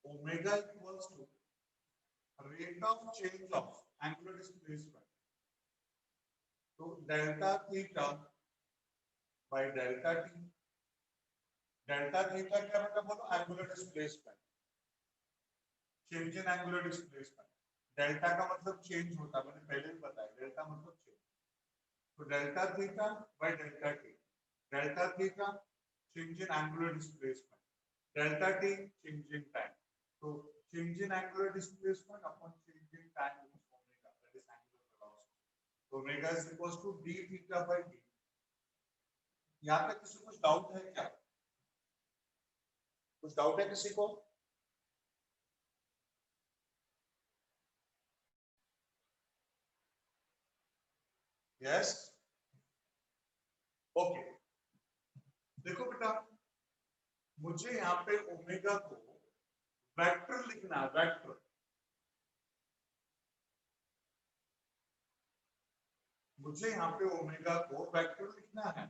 Omega equals to rate of change of angular displacement. So delta theta by delta t. Delta theta क्या बेटा बोलो? Angular displacement. Change in angular displacement. Delta का मतलब change होता है, मैंने पहले भी बताया. Delta मतलब change. So delta theta by delta t. Delta theta change in angular displacement. Delta t change in time. So change in angular displacement upon change in time is omega, that is angular velocity. So omega is equals to d theta by d. यहाँ पे किसी को कुछ doubt है क्या? कुछ doubt है किसी को? Yes, okay. देखो बेटा, मुझे यहाँ पे ओमेगा को वेक्टर लिखना है, वेक्टर. मुझे यहाँ पे ओमेगा को वेक्टर लिखना है,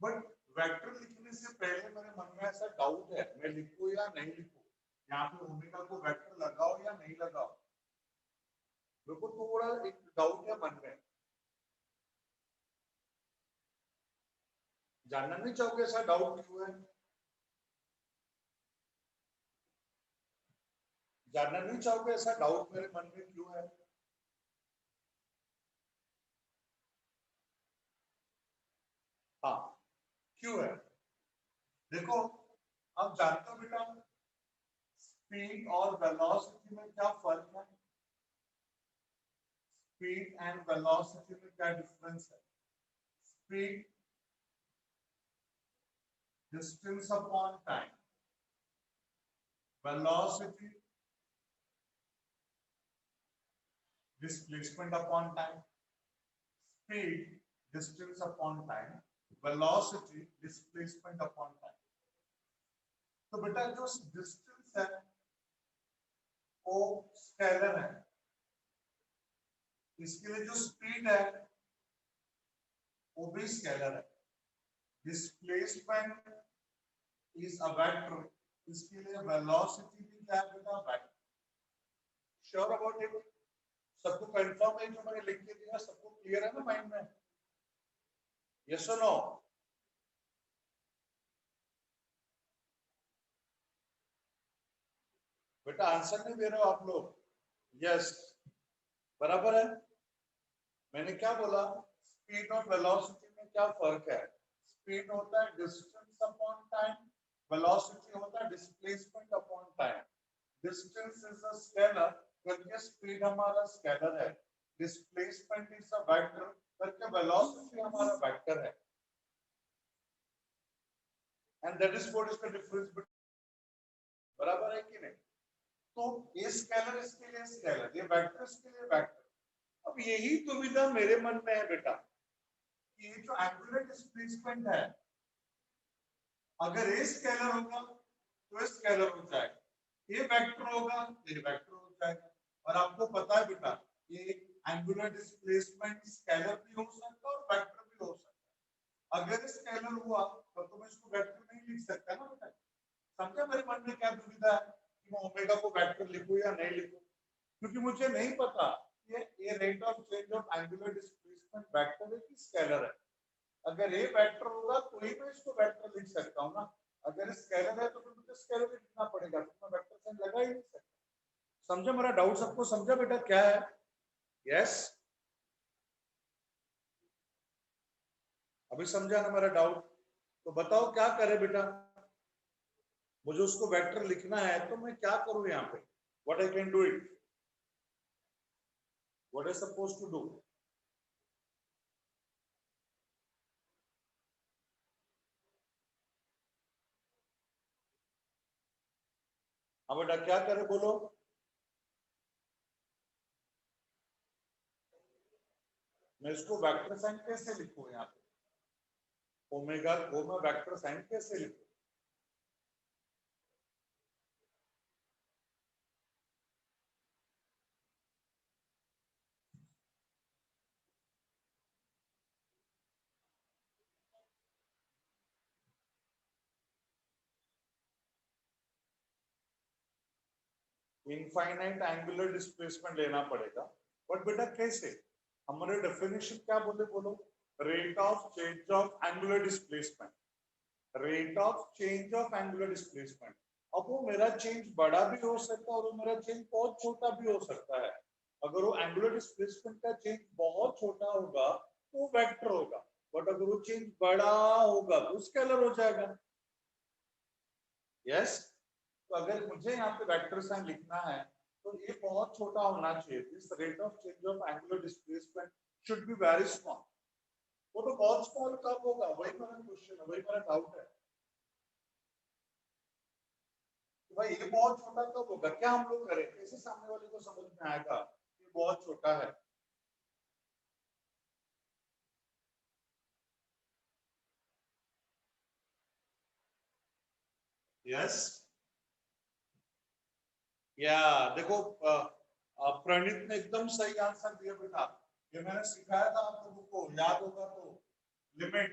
बट वेक्टर लिखने से पहले मेरे मन में ऐसा डाउट है, मैं लिखूं या नहीं लिखूं? यहाँ पे ओमेगा को वेक्टर लगाओ या नहीं लगाओ? मेरे को थोड़ा एक डाउट है मन में. जानना नहीं चाहोगे ऐसा डाउट क्यों है? जानना नहीं चाहोगे ऐसा डाउट मेरे मन में क्यों है? हाँ, क्यों है? देखो, आप जानते हो बेटा, स्पीड और वेलोसिटी में क्या फर्क है? स्पीड एंड वेलोसिटी में क्या डिफरेंस है? Speed distance upon time, velocity displacement upon time. Speed distance upon time, velocity displacement upon time. तो बेटा जो डिस्टेंस है वो स्केलर है, इसके लिए जो स्पीड है वो भी स्केलर है. डिस्प्लेसमेंट इज अ वेक्टर, इसके लिए वेलोसिटी भी क्या है बेटा? वेक्टर. Sure about it? सबको कंफर्म है? जो मैंने लिख के दिया सबको क्लियर है ना माइंड में? यस और नो? बेटा आंसर नहीं दे रहे हो आप लोग? यस, बराबर है. मैंने क्या बोला? स्पीड और वेलोसिटी में क्या फर्क है? स्पीड होता है डिस्टेंस अपॉन टाइम, वेलोसिटी होता है displacement upon time. Distance is a scalar करके स्पीड हमारा स्केलर है, डिस्प्लेसमेंट इज अ वेक्टर करके वेलोसिटी हमारा वेक्टर है. And that is what is the difference between. बराबर है कि नहीं? तो ये स्केलर इसके लिए स्केलर, ये वेक्टर इसके लिए वेक्टर. अब यही दुविधा मेरे मन में है बेटा, ये जो एंगुलर डिस्प्लेसमेंट है, अगर ये स्केलर होगा तो ये स्केलर हो जाएगा, ये वेक्टर होगा ये वेक्टर हो जाएगा. और आपको पता है बेटा, ये एंगुलर डिस्प्लेसमेंट स्केलर भी हो सकता है और वेक्टर भी हो सकता है. अगर स्केलर हुआ तो मैं इसको वेक्टर नहीं लिख सकता ना बेटा. समझा मेरे मन में क्या दुविधा है कि मैं ओमेगा को वेक्टर लिखूं या नहीं लिखूं? क्योंकि मुझे नहीं पता ये rate of change of angular displacement vector है कि स्केलर है. अगर ये वेक्टर होगा तो ही मैं इसको वेक्टर लिख सकता हूं ना. अगर स्केलर है तो फिर मुझे स्केलर लिखना पड़ेगा, तो मैं वेक्टर साइन लगा ही नहीं सकता. समझा मेरा डाउट? सबको समझा बेटा क्या है? यस, अभी समझा ना मेरा डाउट? तो बताओ क्या करे बेटा? मुझे उसको वेक्टर लिखना है तो मैं क्या करूं यहाँ पे? What I can do it? What I suppose to do? अब बेटा क्या करें बोलो, मैं इसको वेक्टर साइन कैसे लिखूं, यहाँ पे ओमेगा को मैं वेक्टर साइन कैसे लिखूं? इनफाइनाइट एंगुलर डिस्प्लेसमेंट लेना पड़ेगा, बट बेटा कैसे? हमारे डेफिनेशन क्या बोले बोलो, rate of change of angular displacement, rate of change of angular displacement. अब वो मेरा चेंज बड़ा भी हो सकता है और वो मेरा चेंज बहुत छोटा भी हो सकता है। अगर वो एंगुलर डिस्प्लेसमेंट का चेंज बहुत छोटा होगा तो वो वेक्टर होगा, बट अगर वो चेंज बड़ा होगा तो स्केलर हो जाएगा। यस, तो अगर मुझे यहाँ पे वेक्टर साइन लिखना है तो ये बहुत छोटा होना चाहिए, this rate of change of angular displacement should be very small. वो तो बहुत स्मॉल कब होगा, वही मेरा क्वेश्चन है, वही मेरा डाउट है कि भाई ये बहुत छोटा कब होगा, क्या हम लोग करें, कैसे सामने वाले को समझ में आएगा कि बहुत छोटा है? यस, या देखो प्रणीत ने एकदम सही आंसर दिया बेटा, ये मैंने सिखाया था आप लोगों को, याद होगा तो, लिमिट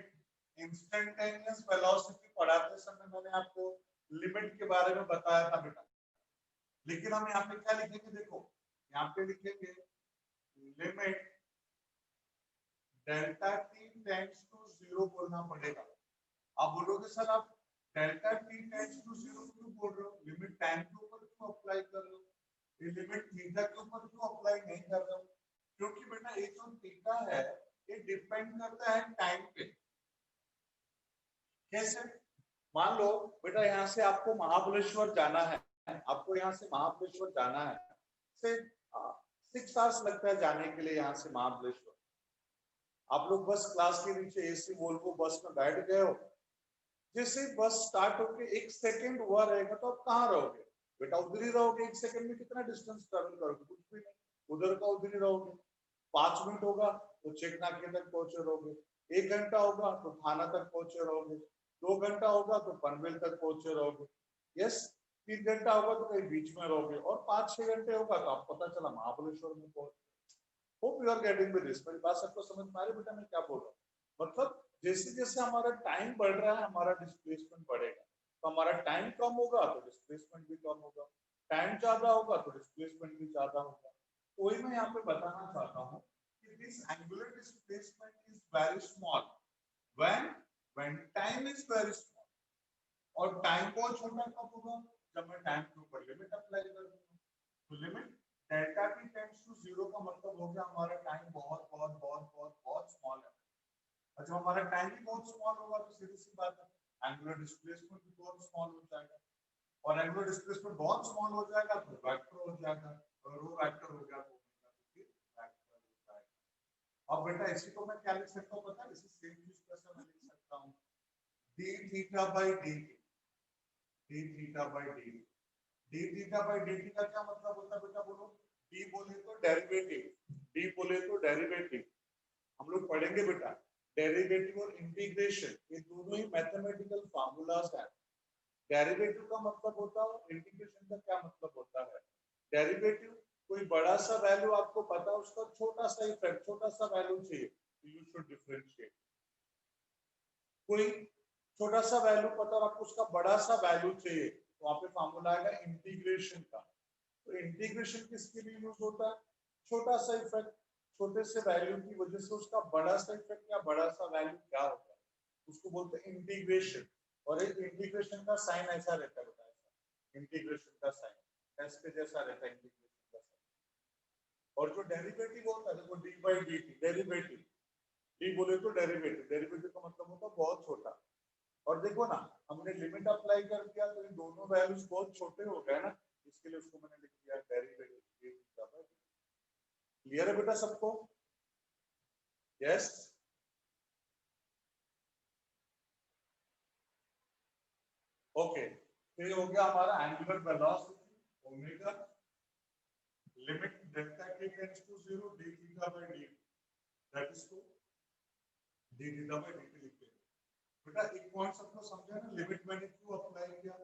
इंस्टेंटेनियस वेलोसिटी पढ़ाते समय मैंने आपको लिमिट के बारे में बताया था बेटा। लेकिन हम यहाँ पे क्या लिखेंगे, देखो यहाँ पे लिखेंगे limit delta t tends to zero बोलना पड़ेगा। आप बोलोगे सर आप delta t tends to zero क्यों बोल रहे हो, लिमिट टाइम के ऊपर क्यों अप्लाई कर रहे हो, ये लिमिट थीटा के ऊपर क्यों अप्लाई नहीं कर रहे हो? क्योंकि बेटा ये जो थीटा है ये डिपेंड करता है टाइम पे। कैसे? मान लो बेटा यहाँ से आपको महाबलेश्वर जाना है, आपको यहाँ से महाबलेश्वर जाना है, से 6 आवर्स लगता है जाने के लिए यहाँ से महाबलेश्वर। आप लोग बस क्लास के नीचे एसी वोल्वो बस में बैठ गए हो, जैसे बस स्टार्ट होके 1 सेकंड हुआ रहेगा तो आप कहाँ रहोगे बेटा, उधर ही रहोगे। 1 सेकंड में कितना डिस्टेंस ट्रेवल करोगे, कुछ भी नहीं, उधर का उधर ही रहोगे। 5 मिनट होगा तो चेक नाके तक पहुंचे रहोगे, 1 घंटा होगा तो थाना तक पहुंचे रहोगे, 2 घंटा होगा तो पनवेल तक पहुंचे रहोगे। यस, 3 घंटा होगा तो कहीं बीच में रहोगे, और 5-6 घंटे होगा तो आप पता चला महाबलेश्वर में पहुंच। Hope you are getting with this, मेरी बात सबको समझ में आ रही है बेटा मैं क्या बोल रहा हूँ? मतलब जैसे जैसे हमारा टाइम बढ़ रहा है हमारा डिस्प्लेसमेंट बढ़ेगा, तो हमारा टाइम कम होगा तो डिस्प्लेसमेंट भी कम होगा, टाइम ज्यादा होगा तो डिस्प्लेसमेंट भी ज्यादा होगा। तो वही मैं यहाँ पे बताना चाहता हूँ कि this angular displacement is very small when time is very small, और टाइम बहुत छोटा कब होगा, जब मैं टाइम के ऊपर लिमिट अप्लाई कर दूंगा। तो limit delta t tends to zero का मतलब हो गया हमारा टाइम बहुत बहुत बहुत बहुत बहुत स्मॉल है। और जब हमारा टाइम भी बहुत स्मॉल होगा तो सीधी सी बात है एंगुलर डिस्प्लेसमेंट भी बहुत स्मॉल हो जाएगा, और एंगुलर डिस्प्लेसमेंट बहुत स्मॉल हो जाएगा तो वेक्टर हो जाएगा, और वो वेक्टर हो गया तो फिर वेक्टर हो जाएगा। अब बेटा इसी को मैं क्या लिख सकता हूँ पता है, इसी सेम चीज को ऐसा मैं लिख सकता हूँ d theta by dt, d theta by dt, d theta by dt का क्या मतलब होता है बेटा बोलो, d बोले तो डेरिवेटिव, d बोले तो डेरिवेटिव, हम लोग पढ़ेंगे बेटा डेरिवेटिव और इंटीग्रेशन ये दोनों ही मैथमेटिकल फार्मूलाज हैं। डेरिवेटिव का मतलब होता है, इंटीग्रेशन का क्या मतलब होता है? डेरिवेटिव कोई बड़ा सा वैल्यू आपको पता है, उसका छोटा सा इफेक्ट, छोटा सा वैल्यू चाहिए तो यू शुड डिफरेंशिएट। कोई छोटा सा वैल्यू पता है आपको, उसका बड़ा सा वैल्यू चाहिए तो वहां पे फार्मूला आएगा इंटीग्रेशन का। तो इंटीग्रेशन किसके लिए यूज होता है? छोटा सा इफेक्ट, छोटे से वैल्यू की वजह से उसका बड़ा सा इफेक्ट या बड़ा सा वैल्यू क्या होता है, उसको बोलते हैं इंटीग्रेशन। और एक इंटीग्रेशन का साइन ऐसा रहता है, इंटीग्रेशन का साइन एस के जैसा रहता है इंटीग्रेशन का साइन। और जो डेरिवेटिव होता है देखो D by D T, derivative D बोले तो डेरिवेटिव, डेरिवेटिव का मतलब होता है बहुत छोटा। और देखो ना हमने लिमिट अप्लाई कर दिया तो इन दोनों वैल्यूज बहुत छोटे हो गए ना, इसके लिए उसको मैंने लिख दिया डेरिवेटिव। क्लियर है बेटा सबको? यस, ओके, तो ये हो गया हमारा angular velocity omega limit delta k tends to 0 d theta by dt that is to d theta by dt लिखते हैं। बेटा एक पॉइंट सबको समझा ना, लिमिट मैंने क्यों अप्लाई किया,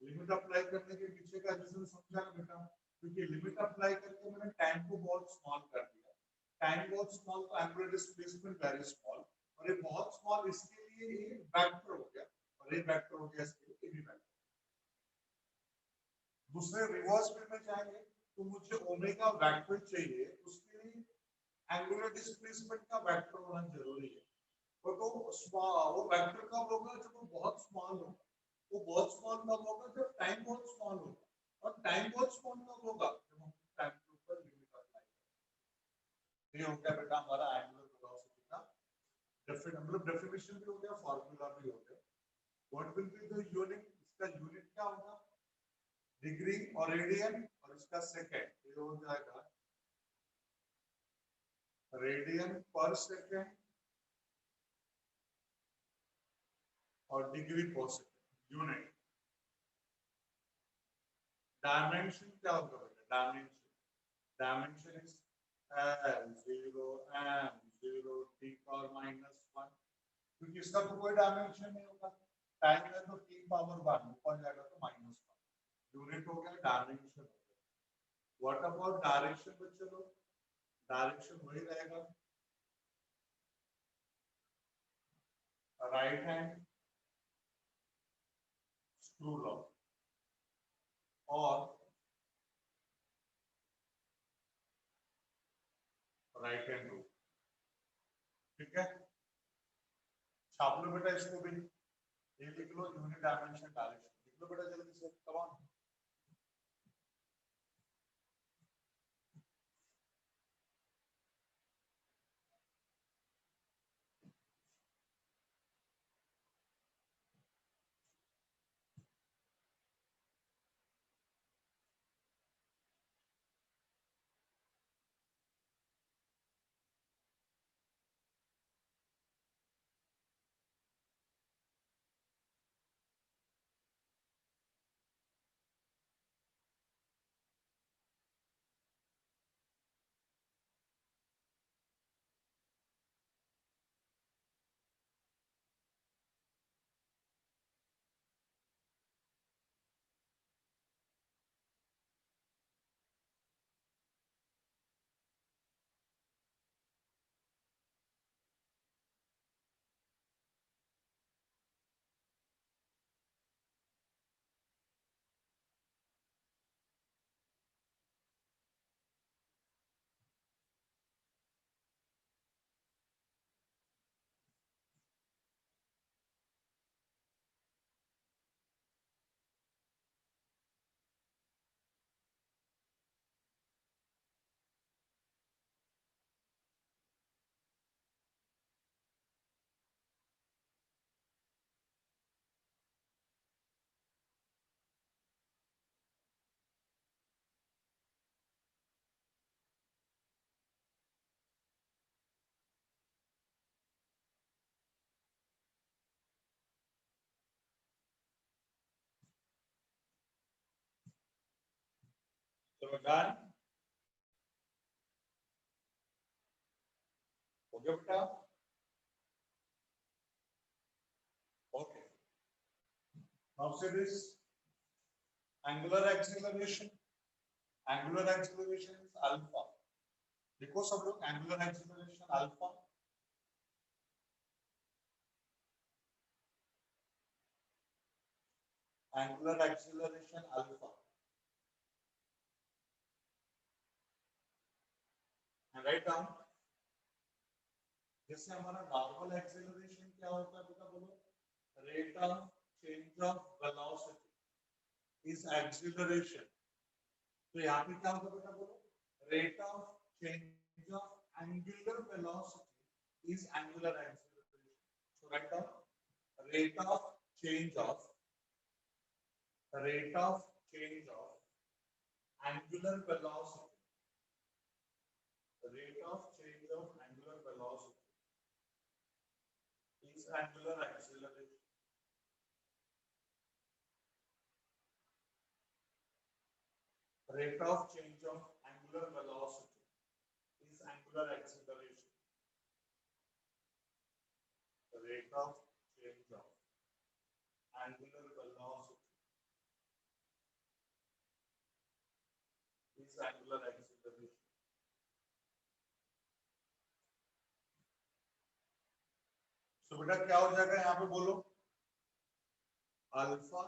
लिमिट अप्लाई करने के पीछे का रीजन समझा ना बेटा, क्योंकि लिमिट अप्लाई करके मैंने टाइम को बहुत स्मॉल कर दिया, टाइम बहुत स्मॉल तो एंगुलर डिस्प्लेसमेंट वेरी स्मॉल, और ये बहुत स्मॉल इसके लिए ये वेक्टर हो गया, और ये वेक्टर हो गया इसके लिए भी वेक्टर। दूसरे रिवर्स में जाएंगे तो मुझे ओमेगा वेक्टर चाहिए, उसके लिए एंगुलर डिस्प्लेसमेंट का वेक्टर होना जरूरी है। तो वो वेक्टर कब होगा, जब वो बहुत स्मॉल होगा। वो बहुत स्मॉल कब होगा, जब टाइम बहुत स्मॉल होगा, और टाइम बहुत स्मॉल कब होगा, जब हम टाइम के ऊपर लिमिट अप्लाई करेंगे। ये हो गया बेटा हमारा एंगुलर वेलोसिटी का डेफिनेशन भी हो गया, फार्मूला भी हो गया। What will be the unit, इसका यूनिट क्या होगा, डिग्री और रेडियन, और इसका सेकंड, ये हो जाएगा रेडियन पर सेकंड और डिग्री पर सेकंड यूनिट। डायमेंशन क्या होगा बेटा, dimension is L0 M0 t power -1, क्योंकि इसका तो कोई डायमेंशन नहीं होगा, टाइम है तो t पावर 1 ऊपर जाएगा तो -1, यूनिट हो गया, डायमेंशन हो गया। व्हाट अबाउट डायरेक्शन बच्चों लोग, डायरेक्शन वही रहेगा, राइट हैंड स्क्रू लॉ और राइट हैंड रूल, ठीक है। छाप लो बेटा इसको भी, ये लिख लो, यूनिट डायमेंशन डायरेक्शन लिख लो बेटा जल्दी से, कम ऑन। तो डन हो गया बेटा, ओके। नाउ से this angular acceleration, angular acceleration is alpha, देखो सब लोग angular acceleration alpha, angular acceleration alpha, write down. जैसे हमारा नॉर्मल एक्सीलरेशन क्या होता है बेटा बोलो, rate of change of velocity is acceleration, तो यहाँ पे क्या होगा बेटा बोलो, rate of change of angular velocity is angular acceleration, so write down rate of change of angular velocity, rate of change of angular velocity is angular acceleration. rate of change of angular velocity is angular acceleration. The rate of change of angular velocity is angular acceleration. तो बेटा क्या हो जाएगा यहाँ पे बोलो, alpha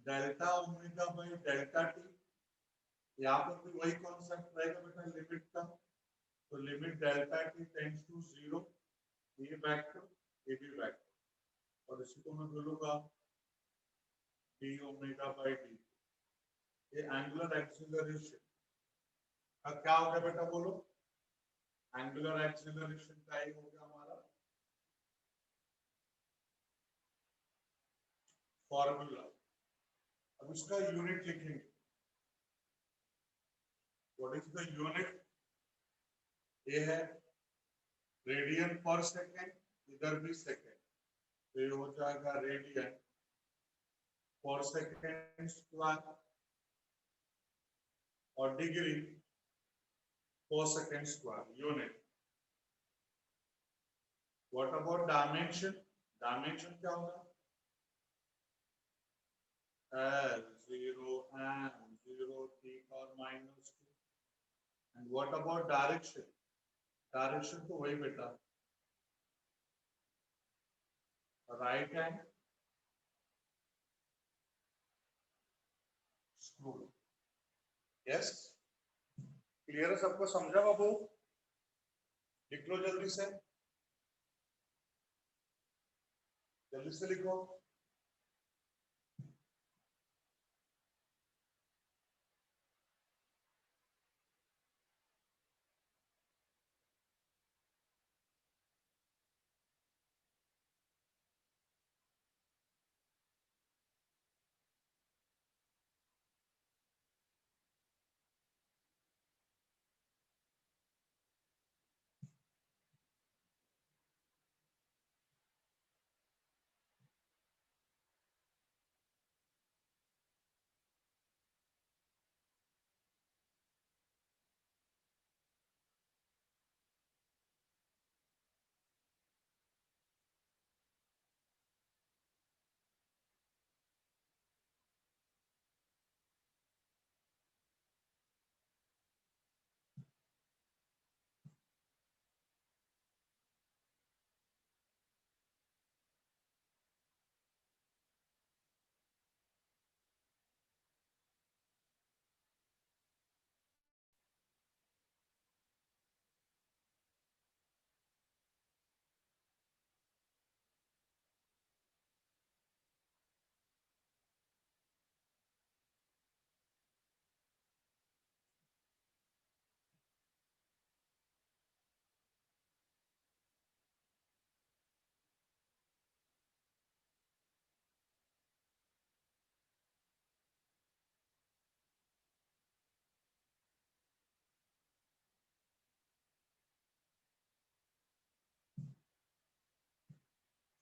delta omega by delta T, यहाँ पर भी वही कॉन्सेप्ट रहेगा बेटा लिमिट का, तो limit delta t tends to zero, ये वेक्टर ये भी वेक्टर, और इसी को मैं बोलूंगा डी ओमेगा बाई डी। ये एंगुलर एक्सीलरेशन का क्या हो गया बेटा बोलो, एंगुलर एक्सीलरेशन का ही हो गया हमारा फॉर्मूला। अब इसका यूनिट लिखेंगे, व्हाट इज द यूनिट, ये है रेडियन पर सेकेंड, इधर भी सेकेंड, तो ये हो जाएगा रेडियन पर सेकेंड स्क्वायर, और डिग्री पर second square unit. What about dimension, dimension क्या होगा, L 0 M 0 theta और minus 2, and what about direction, direction तो वही बेटा right hand screw. Yes, clear है सबको, समझा बाबू, लिख लो जल्दी से, जल्दी से लिखो।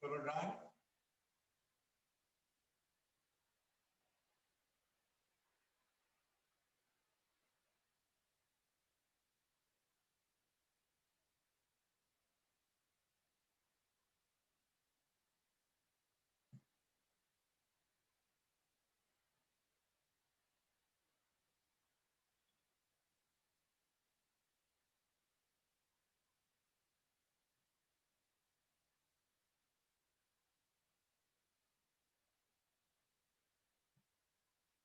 चलो डन,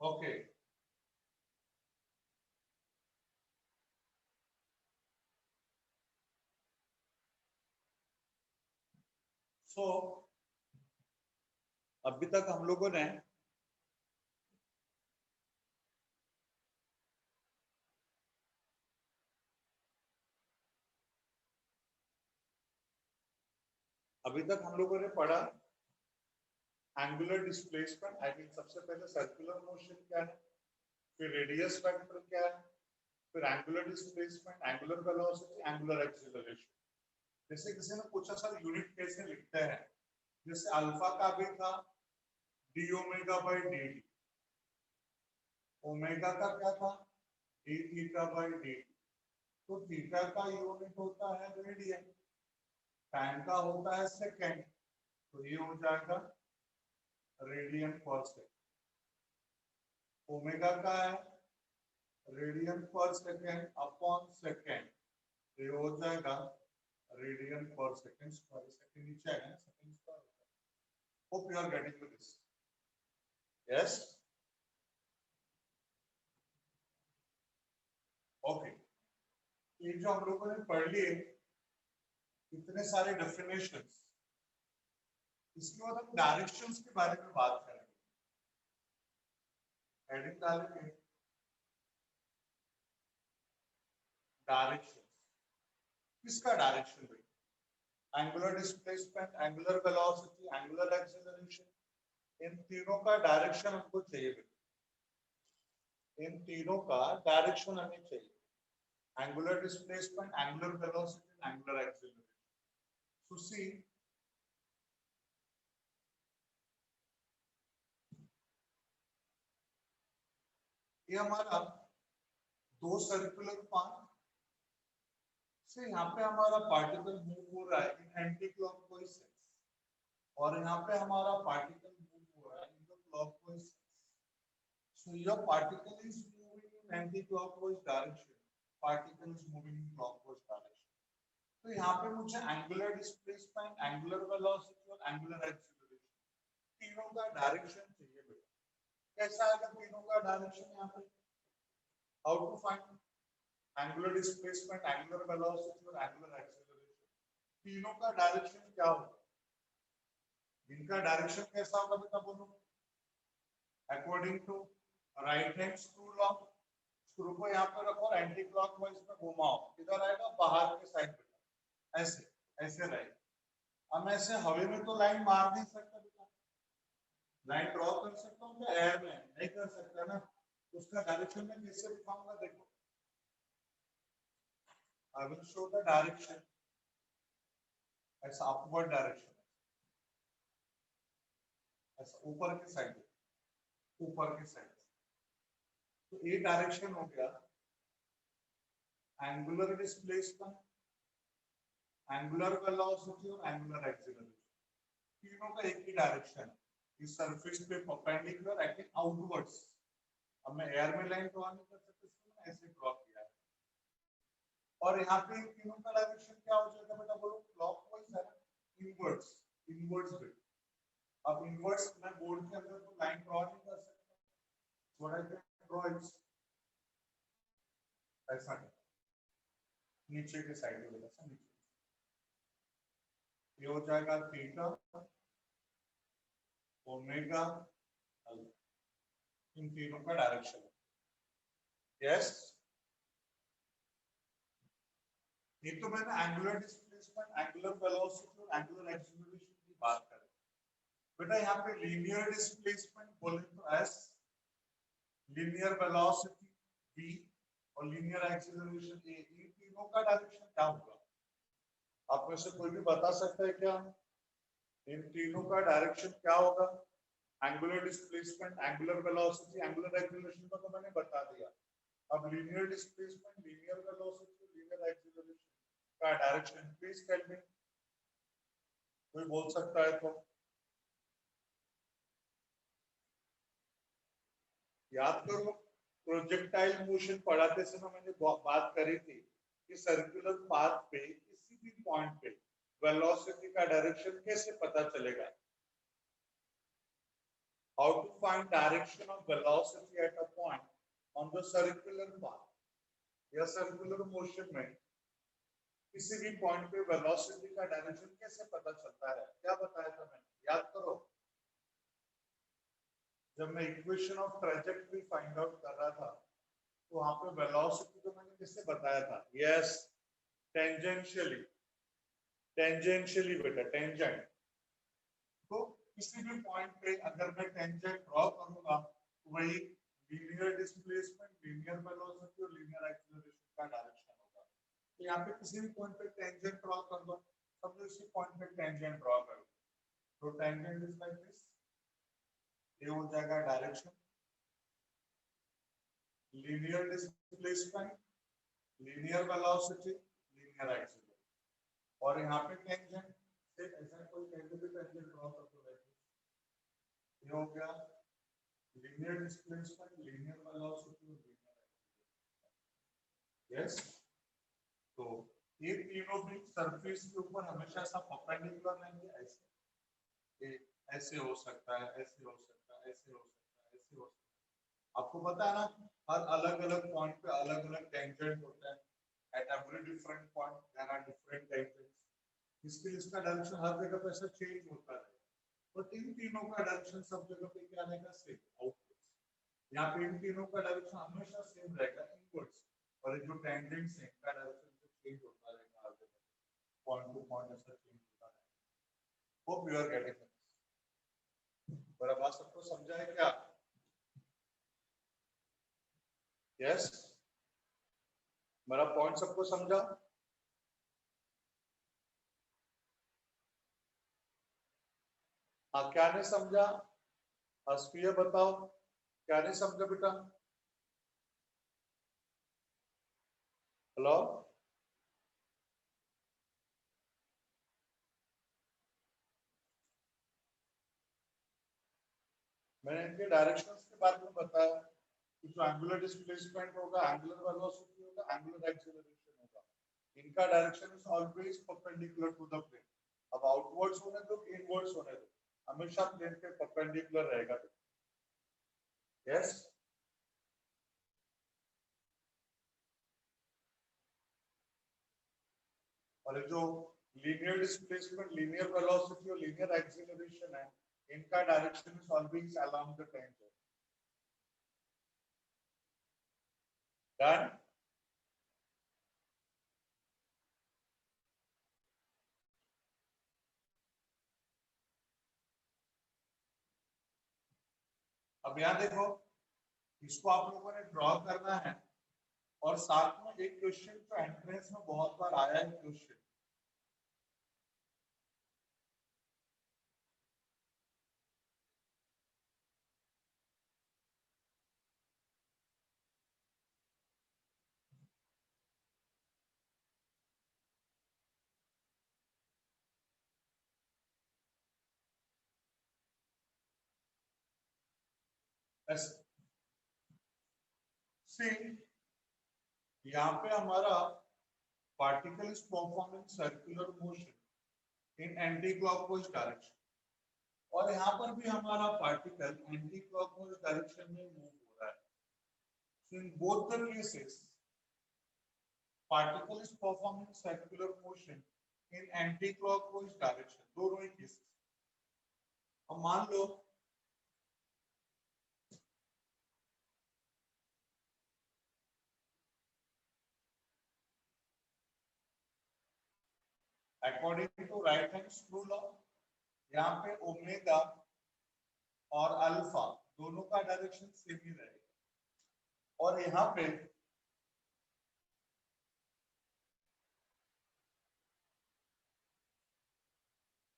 ओके। सो अभी तक हम लोगों ने पढ़ा एंगुलर डिस्प्लेसमेंट, आई मीन सबसे पहले सर्कुलर मोशन क्या है, फिर रेडियस वेक्टर क्या है, फिर angular displacement, angular velocity, angular acceleration. जैसे किसी ने पूछा सर यूनिट कैसे लिखते हैं, जैसे अल्फा का भी था D omega by D T, omega का क्या था, डी थीटा बाई डी, तो थीटा का यूनिट होता है रेडियन, टाइम का होता है सेकेंड, तो ये हो जाएगा रेडियन पर सेकेंड। ओमेगा का है रेडियन पर सेकेंड अपॉन सेकेंड, ये हो जाएगा रेडियन पर सेकेंड स्क्वायर, सेकेंड नीचे आएगा ना, second square. Hope you are getting to this. Yes, okay. ये जो हम लोगों ने पढ़ लिए इतने सारे डेफिनेशंस, इसके बाद हम डायरेक्शंस के बारे में बात करेंगे। हेडिंग डालेंगे डायरेक्शन। किसका डायरेक्शन भाई? Angular displacement, angular velocity, angular acceleration, इन तीनों का डायरेक्शन हमको चाहिए भाई। इन तीनों का डायरेक्शन हमें चाहिए, angular displacement, angular velocity, angular acceleration. So see, ये हमारा दो सर्कुलर पाथ से यहाँ पे हमारा पार्टिकल मूव हो रहा है इन एंटी क्लॉकवाइज सेंस, और यहाँ पे हमारा पार्टिकल मूव हो रहा है in the clockwise sense. So your particle is moving in anti-clockwise direction. Particle is moving in clockwise direction. तो यहाँ पे मुझे angular displacement, angular velocity और angular acceleration तीनों का डायरेक्शन चाहिए बेटा। कैसा आएगा तीनों का डायरेक्शन यहाँ पे? How to find angular displacement, angular velocity और angular acceleration? तीनों का डायरेक्शन क्या होगा? इनका डायरेक्शन कैसा होगा बेटा बोलो? According to right hand screw law, screw को यहाँ पे रखो और एंटी क्लॉकवाइज में घुमाओ, किधर आएगा? बाहर के साइड पे, ऐसे ऐसे रहेगा। हम ऐसे हवा में तो लाइन मार नहीं सकते बेटा, लाइन ड्रॉ कर सकता हूँ क्या एयर में? नहीं कर सकता ना, उसका डायरेक्शन में कैसे दिखाऊंगा? देखो, I will show the direction, ऐसा अपवर्ड डायरेक्शन, ऐसा ऊपर के साइड, ऊपर के साइड। तो ये डायरेक्शन हो गया एंगुलर डिस्प्लेसमेंट, एंगुलर वेलोसिटी और एंगुलर एक्सेलरेशन, तीनों का एक ही डायरेक्शन है। इस सरफेस पे परपेंडिकुलर एक्टिंग आउटवर्ड्स। अब मैं एयर में लाइन ड्रॉ नहीं कर सकता, इसको ऐसे ड्रॉ किया है। और यहाँ पे इन तीनों का डायरेक्शन क्या हो जाएगा बेटा बोलो? क्लॉकवाइज है ना, इनवर्ड्स, इनवर्ड्स पे। अब इनवर्ड्स मैं बोर्ड के अंदर तो लाइन ड्रॉ नहीं कर सकता, what I can draw is ऐसा नीचे के साइड में बेटा, नीचे ये हो जाएगा थीटा ओमेगा, इन तीनों का डायरेक्शन। यस, ये तो मैंने एंगुलर डिस्प्लेसमेंट, एंगुलर वेलोसिटी और एंगुलर एक्सेलरेशन की बात करें बेटा। यहाँ पे लीनियर डिस्प्लेसमेंट बोले तो एस, लीनियर वेलोसिटी v और लीनियर एक्सेलरेशन a, इन तीनों का डायरेक्शन क्या होगा? आप में से कोई भी बता सकता है क्या? इन तीनों का डायरेक्शन क्या होगा? Angular displacement, angular velocity, angular acceleration को तो मैंने बता दिया। अब linear displacement, linear velocity, linear acceleration का डायरेक्शन प्लीज टेल मी, कोई बोल सकता है तो? याद करो, प्रोजेक्टाइल मोशन पढ़ाते समय मैंने बात करी थी कि सर्कुलर पाथ पे किसी भी पॉइंट पे वेलोसिटी का डायरेक्शन कैसे पता चलेगा? How to find direction of velocity at a point on the circular path? या सर्कुलर मोशन में किसी भी पॉइंट पे वेलोसिटी का डायरेक्शन कैसे पता चलता है? क्या बताया था मैंने, याद करो? जब मैं equation of trajectory find out कर रहा था तो वहां पे वेलोसिटी को मैंने किससे बताया था? यस, टेंजेंशियली, टेंजेंशियली बेटा, टेंजेंट। तो किसी भी पॉइंट पे अगर मैं टेंजेंट ड्रॉ करूंगा तो वही लीनियर डिस्प्लेसमेंट, लीनियर वेलोसिटी और लीनियर एक्सेलरेशन का डायरेक्शन होगा। तो यहाँ पे किसी भी पॉइंट पे टेंजेंट ड्रॉ कर दो, समझो इसी पॉइंट पे टेंजेंट ड्रॉ करो, तो टेंजेंट इज लाइक दिस, ये हो जाएगा direction. linear displacement, linear velocity, linear acceleration. और यहाँ पे टेंजेंट से ऐसा कोई कैसे भी टेंजेंट ड्रॉ कर दो, ये हो गया linear displacement, linear velocity और linear acceleration. Yes. तो ये तीनों भी सरफेस के ऊपर हमेशा ऐसा परपेंडिकुलर रहेंगे, ऐसे हो सकता है, ऐसे हो सकता है, ऐसे हो सकता है, ऐसे हो सकता है। आपको पता है ना, हर अलग अलग पॉइंट पे अलग अलग टेंजेंट होता है। At every different point there are different tangents. इसके इसका डायरेक्शन हर जगह पे ऐसा चेंज होता है, बट इन तीनों का डायरेक्शन सब जगह पे क्या रहेगा, सेम, आउटवर्ड्स। यहाँ पे इन तीनों का डायरेक्शन हमेशा सेम रहेगा, इनवर्ड्स। और जो टेंजेंट्स हैं का डायरेक्शन चेंज होता रहेगा हर जगह, पॉइंट टू पॉइंट ऐसा चेंज होता रहेगा। Hope you are getting it. मेरा बात सबको समझा है क्या? यस, मेरा पॉइंट सबको समझा? हाँ, क्या नहीं समझा? हस्फिया बताओ, क्या नहीं समझा बेटा? हेलो, मैंने इनके डायरेक्शंस के बारे में बताया कि जो एंगुलर डिस्प्लेसमेंट होगा, एंगुलर वेलोसिटी होगा, एंगुलर एक्सेलरेशन होगा, इनका direction is always perpendicular to the plane. अब आउटवर्ड्स होने दो, इनवर्ड्स होने दो, हमेशा प्लेन पे परपेंडिकुलर रहेगा। यस, और जो लीनियर डिस्प्लेसमेंट, लीनियर वेलोसिटी और लीनियर एक्सेलरेशन है, इनका direction is always along the tangent. Done? अब यहां देखो, इसको आप लोगों ने ड्रॉ करना है, और साथ में एक क्वेश्चन जो एंट्रेंस में बहुत बार आया है क्वेश्चन, सी यहाँ पे हमारा particle is performing circular motion in anti clockwise direction, और यहाँ पर भी हमारा पार्टिकल एंटी क्लॉकवाइज डायरेक्शन में मूव हो रहा है। So in both the cases, particle is performing circular motion in anti-clockwise direction, दोनों ही केसेस। अब मान लो according to right hand screw law, यहाँ पे ओमेगा और अल्फा दोनों का डायरेक्शन सेम ही रहेगा, और यहाँ पे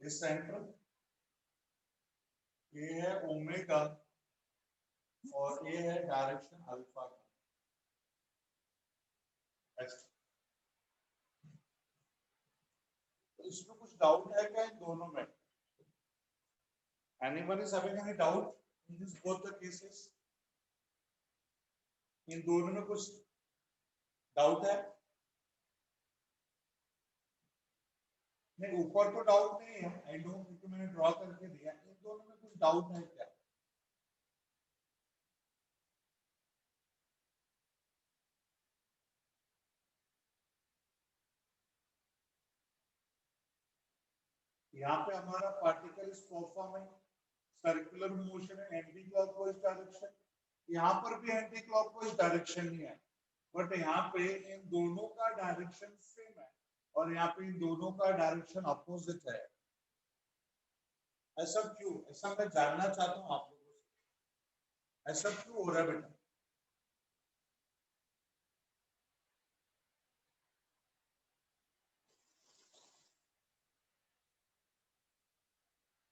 इस सेंटर ये है ओमेगा और ये है डायरेक्शन अल्फा का। तो इसमें कुछ डाउट है क्या इन दोनों में? Anyone is having any doubt in this both the cases? इन दोनों में कुछ डाउट है? नहीं, ऊपर तो डाउट नहीं है, आई नो, क्योंकि मैंने ड्रॉ करके दिया। इन दोनों में कुछ डाउट है क्या? यहाँ पे हमारा particle is performing circular motion in anti clockwise direction, यहाँ पर भी एंटी क्लॉकवाइज डायरेक्शन ही है, बट यहाँ पे इन दोनों का डायरेक्शन सेम है, और यहाँ पे इन दोनों का डायरेक्शन अपोजिट है। ऐसा क्यों? ऐसा मैं जानना चाहता हूँ आप लोगों से, ऐसा क्यों हो रहा है बेटा?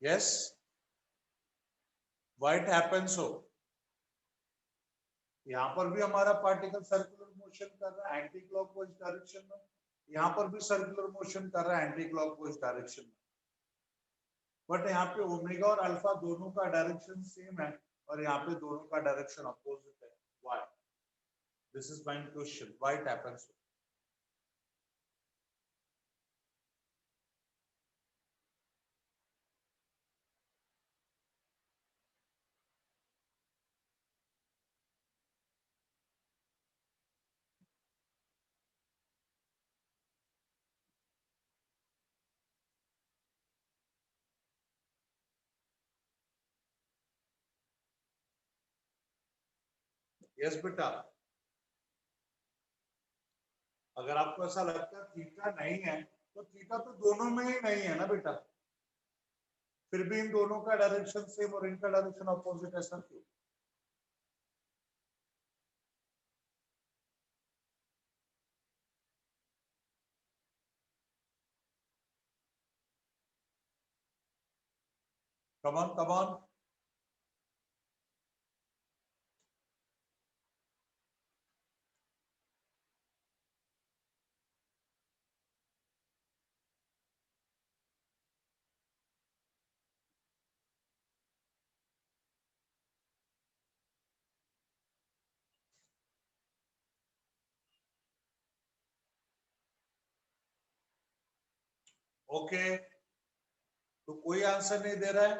Yes, why it happens so? यहाँ पर भी हमारा पार्टिकल सर्कुलर मोशन कर रहा है एंटी क्लॉकवाइज डायरेक्शन में, यहाँ पर भी सर्कुलर मोशन कर रहा है एंटी क्लॉकवाइज डायरेक्शन में, बट यहाँ पे ओमेगा और अल्फा दोनों का डायरेक्शन सेम है और यहाँ पे दोनों का डायरेक्शन अपोजिट है. Why? This is my question. Why it happens? Yes, बेटा. अगर आपको ऐसा लगता है थीटा नहीं है तो थीटा तो दोनों में ही नहीं है ना बेटा, फिर भी इन दोनों का डायरेक्शन सेम और इनका डायरेक्शन अपोजिट, ऐसा क्यों? Come on, come on. Okay, तो कोई आंसर नहीं दे रहा है.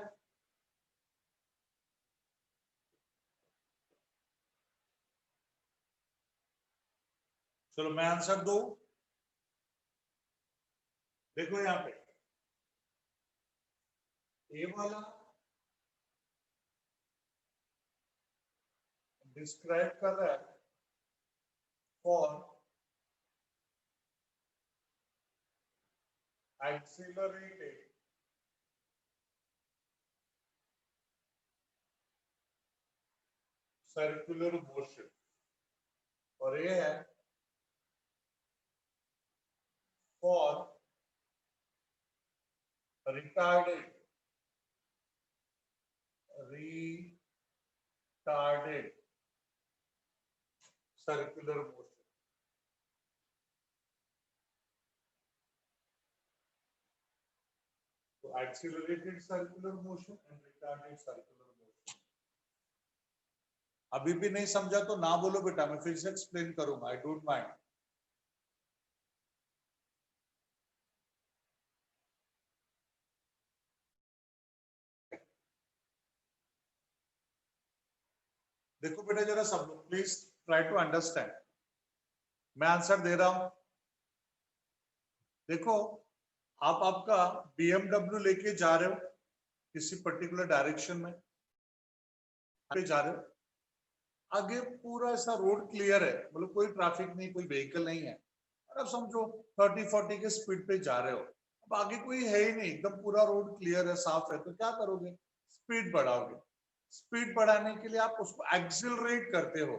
चलो मैं आंसर दूं. देखो यहाँ पे ए वाला डिस्क्राइब कर रहा है फॉर एक्सिलरेटेड सर्कुलर मोशन और ये है for retarded circular motion. So accelerated circular motion and retarded circular motion. अभी भी नहीं समझा तो ना बोलो बेटा, मैं फिर से एक्सप्लेन करूंगा. I don't mind. देखो बेटा जरा सब लोग प्लीज ट्राई टू अंडरस्टैंड. मैं आंसर दे रहा हूं. देखो आप आपका BMW लेके जा रहे हो किसी पर्टिकुलर डायरेक्शन में जा रहे हो, आगे पूरा ऐसा रोड क्लियर है, मतलब कोई ट्रैफिक नहीं, कोई व्हीकल नहीं है, और अब समझो 30-40 के स्पीड पे जा रहे हो. अब आगे कोई है ही नहीं, एकदम पूरा रोड क्लियर है, साफ है, तो क्या करोगे? स्पीड बढ़ाओगे. स्पीड बढ़ाने के लिए आप उसको एक्सिलरेट करते हो,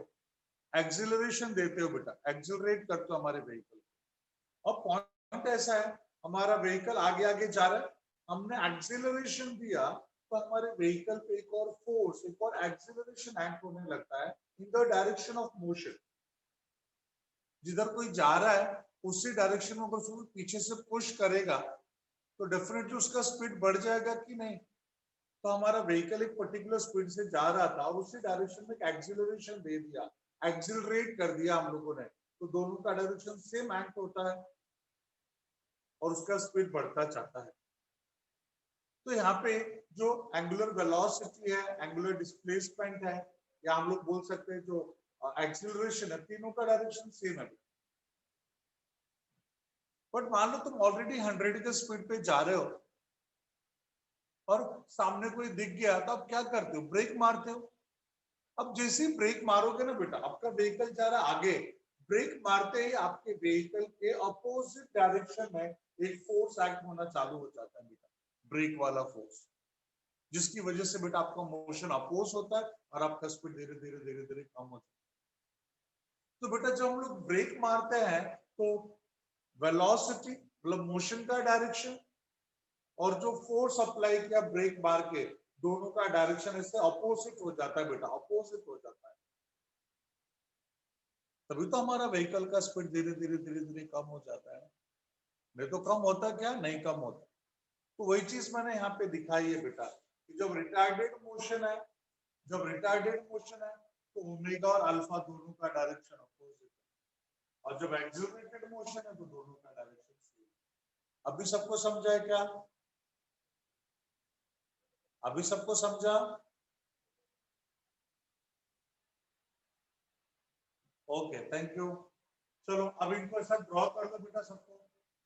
एक्सिलरेशन देते हो बेटा, एक्सिलरेट करते हो हमारे व्हीकल. अब पॉइंट ऐसा है, हमारा व्हीकल आगे आगे जा रहा है, हमने एक्सिलरेशन दिया तो हमारे व्हीकल पे एक और फोर्स, एक और एक्सिलरेशन एक्ट होने लगता है in the direction of motion. जिधर कोई जा रहा है उसी डायरेक्शन में अगर उसको पीछे से पुश करेगा तो डेफिनेटली उसका स्पीड बढ़ जाएगा कि नहीं. तो हमारा व्हीकल एक पर्टिकुलर स्पीड से जा रहा था और उसी डायरेक्शन में एक्सिलरेशन दे दिया, एक्सिलरेट कर दिया हम लोगों ने, तो दोनों का डायरेक्शन सेम एक्ट होता है और उसका स्पीड बढ़ता जाता है. तो यहाँ पे जो एंगुलर वेलोसिटी है, एंगुलर डिस्प्लेसमेंट है, या हम लोग बोल सकते हैं जो एक्सिलरेशन है, तीनों का डायरेक्शन सेम है. बट मान लो तुम ऑलरेडी 100 के स्पीड पे जा रहे हो और सामने कोई दिख गया, तो आप क्या करते हो? ब्रेक मारते हो. अब जैसे ही ब्रेक मारोगे ना बेटा, आपका व्हीकल जा रहा है आगे, ब्रेक मारते ही आपके व्हीकल के अपोजिट डायरेक्शन में एक फोर्स एक्ट होना चालू हो जाता है बेटा, ब्रेक वाला फोर्स, जिसकी वजह से बेटा आपका मोशन अपोज होता है और आपका स्पीड धीरे धीरे धीरे धीरे कम होता है. तो बेटा जब हम लोग ब्रेक मारते हैं तो वेलोसिटी मतलब मोशन का डायरेक्शन और जो फोर्स अप्लाई किया ब्रेक मार के, दोनों का डायरेक्शन इससे अपोजिट हो जाता है बेटा, अपोजिट हो जाता है. तभी तो हमारा व्हीकल का स्पीड धीरे धीरे धीरे धीरे कम हो जाता है। नहीं तो कम होता क्या, नहीं कम होता। तो वही चीज मैंने यहाँ पे दिखाई है बेटा कि जब रिटार्डेड मोशन है, जब रिटार्डेड मोशन है तो ओमेगा और अल्फा दोनों का डायरेक्शन अपोजिट है, और जब एक्सिलरेटेड मोशन है तो दोनों का डायरेक्शन सेम। अभी सबको समझा है क्या? अभी सबको समझा? Okay, thank you. चलो अब इनको ऐसा ड्रॉ कर लो बेटा सबको,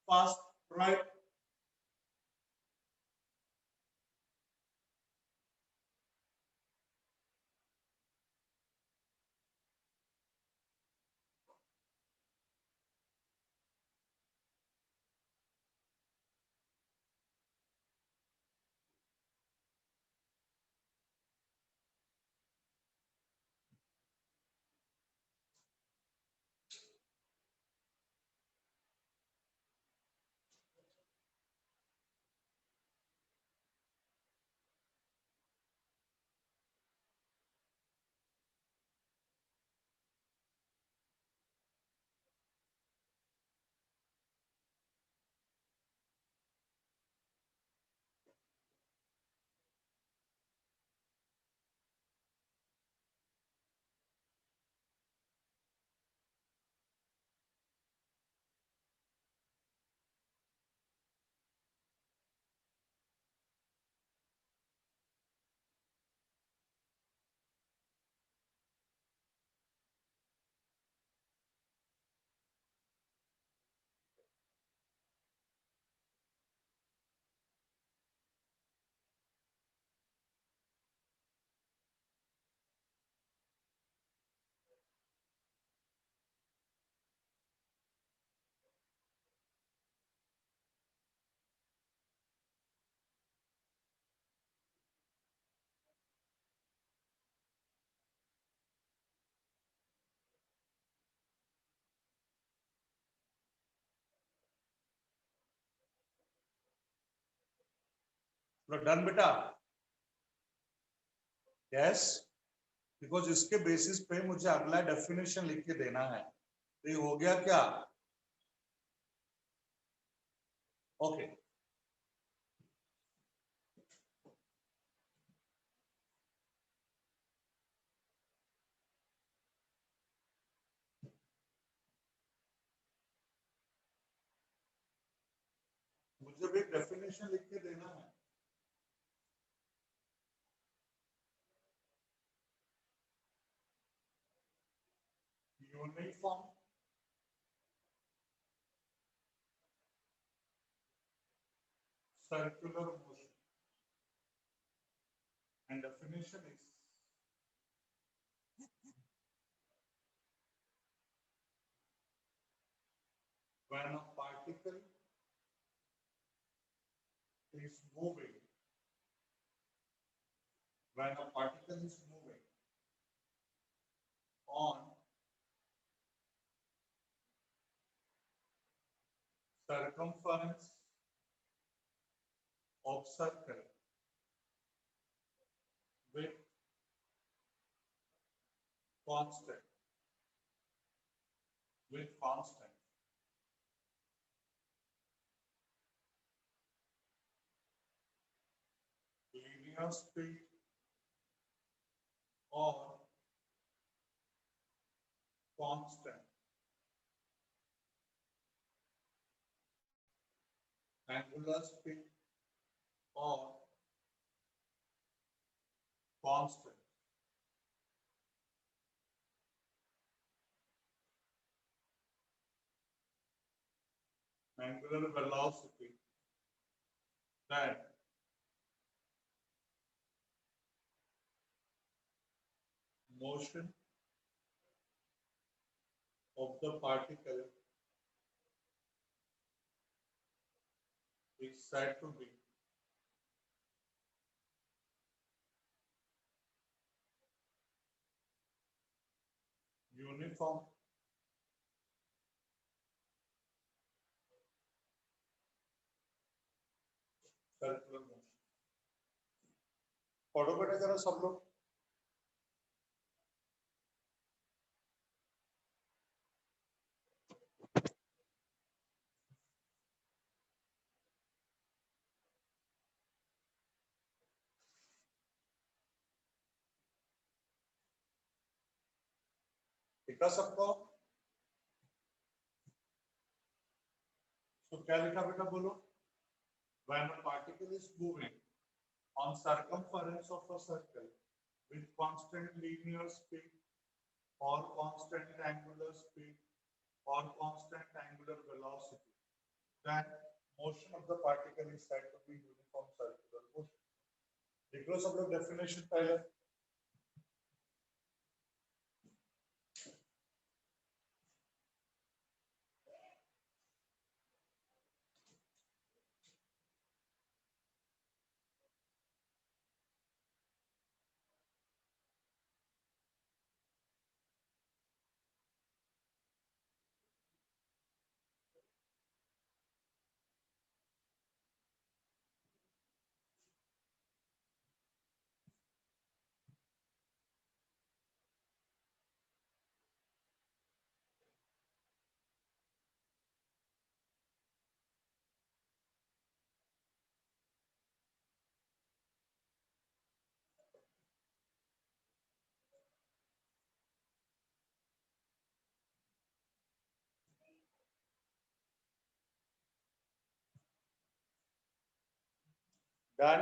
फास्ट राइट। डन बेटा? यस, बिकॉज इसके बेसिस पे मुझे अगला डेफिनेशन लिख के देना है। तो ये हो गया क्या? ओके, मुझे भी डेफिनेशन लिख के देना है। Uniform circular motion, and definition is when a particle is moving, when a particle is moving on circumference of circle with constant, linear speed or constant angular speed or constant angular velocity, then motion of the particle is said to be uniform circular motion। पढ़ो बेटा जरा सब लोग। लिखा सबको? तो क्या लिखा बेटा बोलो? When a particle is moving on circumference of a circle with constant linear speed or constant angular speed or constant angular velocity, then motion of the particle is said to be uniform circular motion. देख लो सब लोग definition पहले. Done.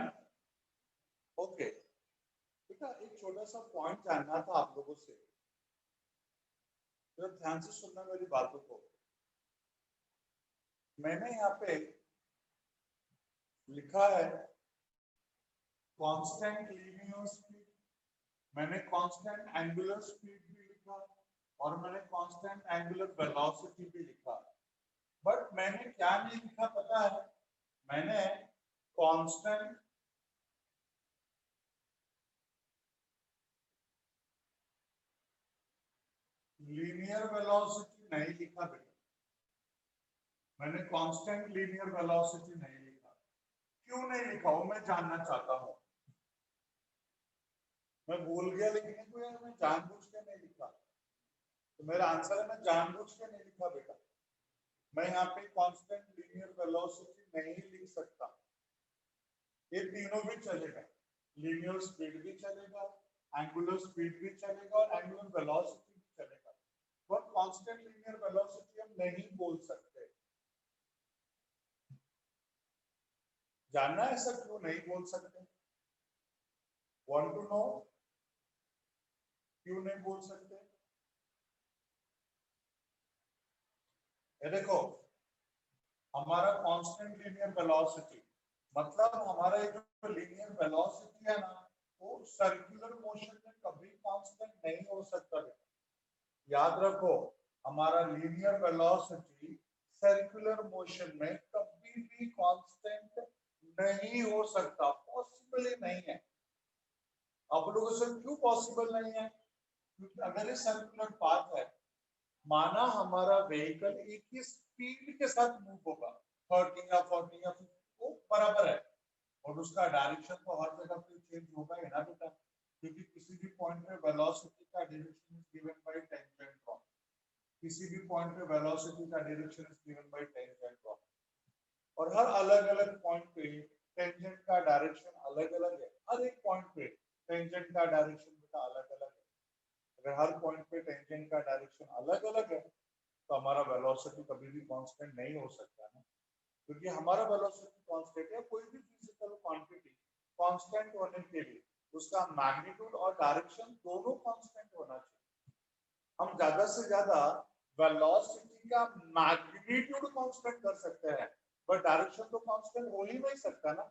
Okay बेटा एक छोटा सा point जानना था आप लोगों से, तो ध्यान से सुनना मेरी बातों को. मैंने यहाँ पे लिखा है कांस्टेंट लीनियर स्पीड, मैंने कांस्टेंट एंगुलर स्पीड भी लिखा और मैंने कांस्टेंट एंगुलर वेलोसिटी भी लिखा. बट मैंने क्या नहीं लिखा पता है? मैंने कांस्टेंट लीनियर वेलोसिटी नहीं लिखा बेटा. मैंने कांस्टेंट लीनियर वेलोसिटी नहीं लिखा. क्यों नहीं लिखा वो मैं जानना चाहता हूं. मैं भूल गया लिखने को या मैं जानबूझ के नहीं लिखा? तो मेरा आंसर है मैं जानबूझ के नहीं लिखा बेटा. मैं यहाँ पे कांस्टेंट लीनियर वेलोसिटी नहीं लिख सकता. ये तीनों भी चलेगा, लीनियर स्पीड भी चलेगा, एंगुलर स्पीड भी चलेगा और एंगुलर वेलोसिटी भी चलेगा. पर कांस्टेंट लीनियर वेलोसिटी हम नहीं बोल सकते. जानना है ऐसा क्यों नहीं बोल सकते? Want to know क्यों नहीं बोल सकते? ये देखो हमारा कांस्टेंट लीनियर वेलोसिटी मतलब हमारा ये जो लीनियर वेलोसिटी है ना वो सर्कुलर मोशन में कभी कांस्टेंट नहीं हो सकता. याद रखो हमारा लीनियर वेलोसिटी सर्कुलर मोशन में कभी भी कांस्टेंट नहीं हो सकता. पॉसिबल ही नहीं है. आप लोगों से क्यों पॉसिबल नहीं है? क्योंकि अगर ये सर्कुलर पाथ है, माना हमारा व्हीकल एक ही स्पीड के साथ मूव होगा 30 या 40 या 50 वो बराबर है और उसका डायरेक्शन तो हर जगह पे चेंज होगा ही ना बेटा. क्योंकि किसी भी पॉइंट पे वेलोसिटी का direction is given by tangent drop. किसी भी पॉइंट पे वेलोसिटी का direction is given by tangent drop और हर अलग अलग पॉइंट पे टेंजेंट का डायरेक्शन अलग अलग है. हर एक पॉइंट पे टेंजेंट का डायरेक्शन बेटा अलग अलग है. अगर हर पॉइंट पे टेंजेंट का डायरेक्शन अलग अलग है तो हमारा वेलोसिटी कभी भी कांस्टेंट नहीं हो सकता ना. क्योंकि हमारा वेलोसिटी कांस्टेंट है. कोई भी फिजिकल क्वांटिटी कांस्टेंट होने के लिए उसका मैग्नीट्यूड और डायरेक्शन दोनों कांस्टेंट होना चाहिए. हम ज्यादा से ज्यादा वेलोसिटी का मैग्नीट्यूड कांस्टेंट कर सकते हैं बट डायरेक्शन तो कांस्टेंट हो ही नहीं सकता ना.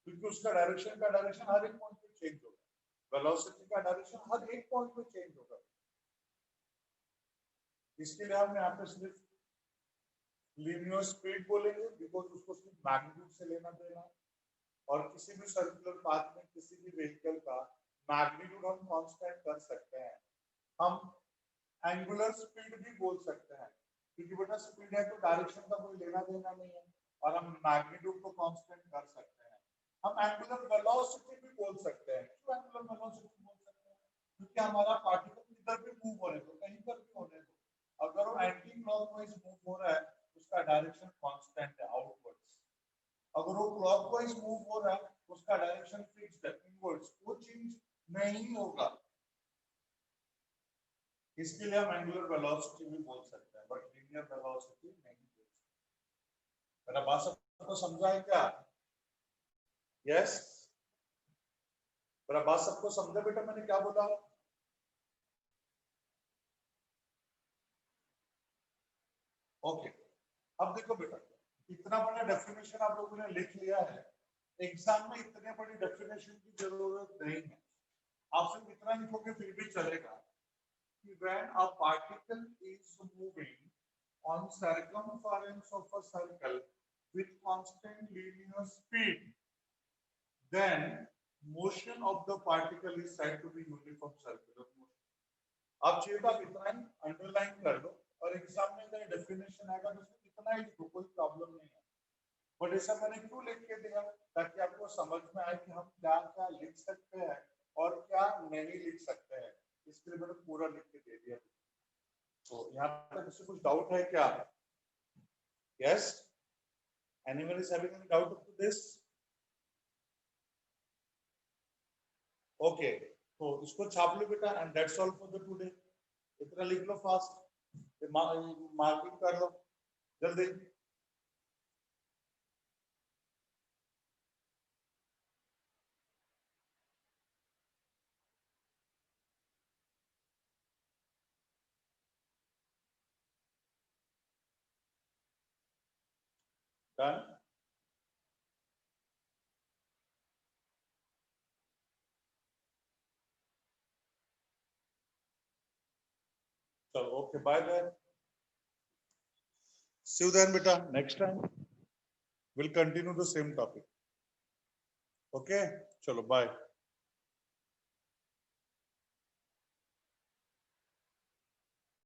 क्योंकि उसका डायरेक्शन हर एक पॉइंट पे चेंज होगा. वेलोसिटी का डायरेक्शन हर एक पॉइंट पे चेंज होगा. इसके लिए हम यहाँ पे सिर्फ लीनियर स्पीड बोलेंगे बिकॉज उसको सिर्फ मैग्नीट्यूड से लेना देना है. और किसी भी सर्कुलर पाथ में किसी भी व्हीकल का मैग्नीट्यूड हम कांस्टेंट कर सकते हैं. हम एंगुलर स्पीड भी बोल सकते हैं क्योंकि बेटा स्पीड है तो डायरेक्शन का कोई लेना देना नहीं है और हम मैग्नीट्यूड को कांस्टेंट कर सकते हैं. हम एंगुलर वेलोसिटी भी बोल सकते हैं. क्यों एंगुलर वेलोसिटी बोल सकते हैं? क्योंकि हमारा पार्टिकल किधर भी मूव हो रहे तो कहीं पर भी होने दो, अगर वो एंटी क्लॉकवाइज मूव हो रहा है उसका डायरेक्शन कांस्टेंट है आउटवर्ड्स. अगर वो क्लॉकवाइज मूव हो रहा है उसका डायरेक्शन फिक्स्ड है इनवर्ड्स. वो चेंज नहीं होगा. इसके लिए हम एंगुलर वेलोसिटी भी बोल सकते हैं, बट लीनियर वेलोसिटी नहीं बोल सकते। मेरा बात सबको समझा है क्या? यस, मेरा बात सबको समझा बेटा? मैंने क्या बोला? ओके, अब देखो बेटा, इतना बड़ा डेफिनेशन आप लोगों ने लिख लिया है, एग्जाम में इतने बड़ी डेफिनेशन की जरूरत नहीं है। आप सिर्फ इतना लिखोगे फिर भी चलेगा कि when a particle is moving on circumference of a circle with constant linear speed, then motion of the particle is said to be uniform circular motion. आप चाहिए तो आप इतना ही अंडरलाइन कर लो और एग्जाम में अगर डेफिनेशन आएगा तो उसमें इतना ही लिखो, कोई प्रॉब्लम नहीं है। बट ऐसा मैंने क्यों लिख के दिया? ताकि आपको समझ में आए कि हम क्या क्या लिख सकते हैं और क्या नहीं लिख सकते हैं, इसके लिए मैंने पूरा लिख के दे दिया। तो यहाँ पर किसी कुछ डाउट है क्या? Yes, anyone is having any doubt up to this? Okay, तो इसको छाप लो बेटा, and that's all for the today. इतना लिख लो फास्ट, मार्किंग कर लो जल्दी। डन? चलो, okay, bye then, see you then बेटा, next time we'll continue the same topic. Okay, चलो बाय।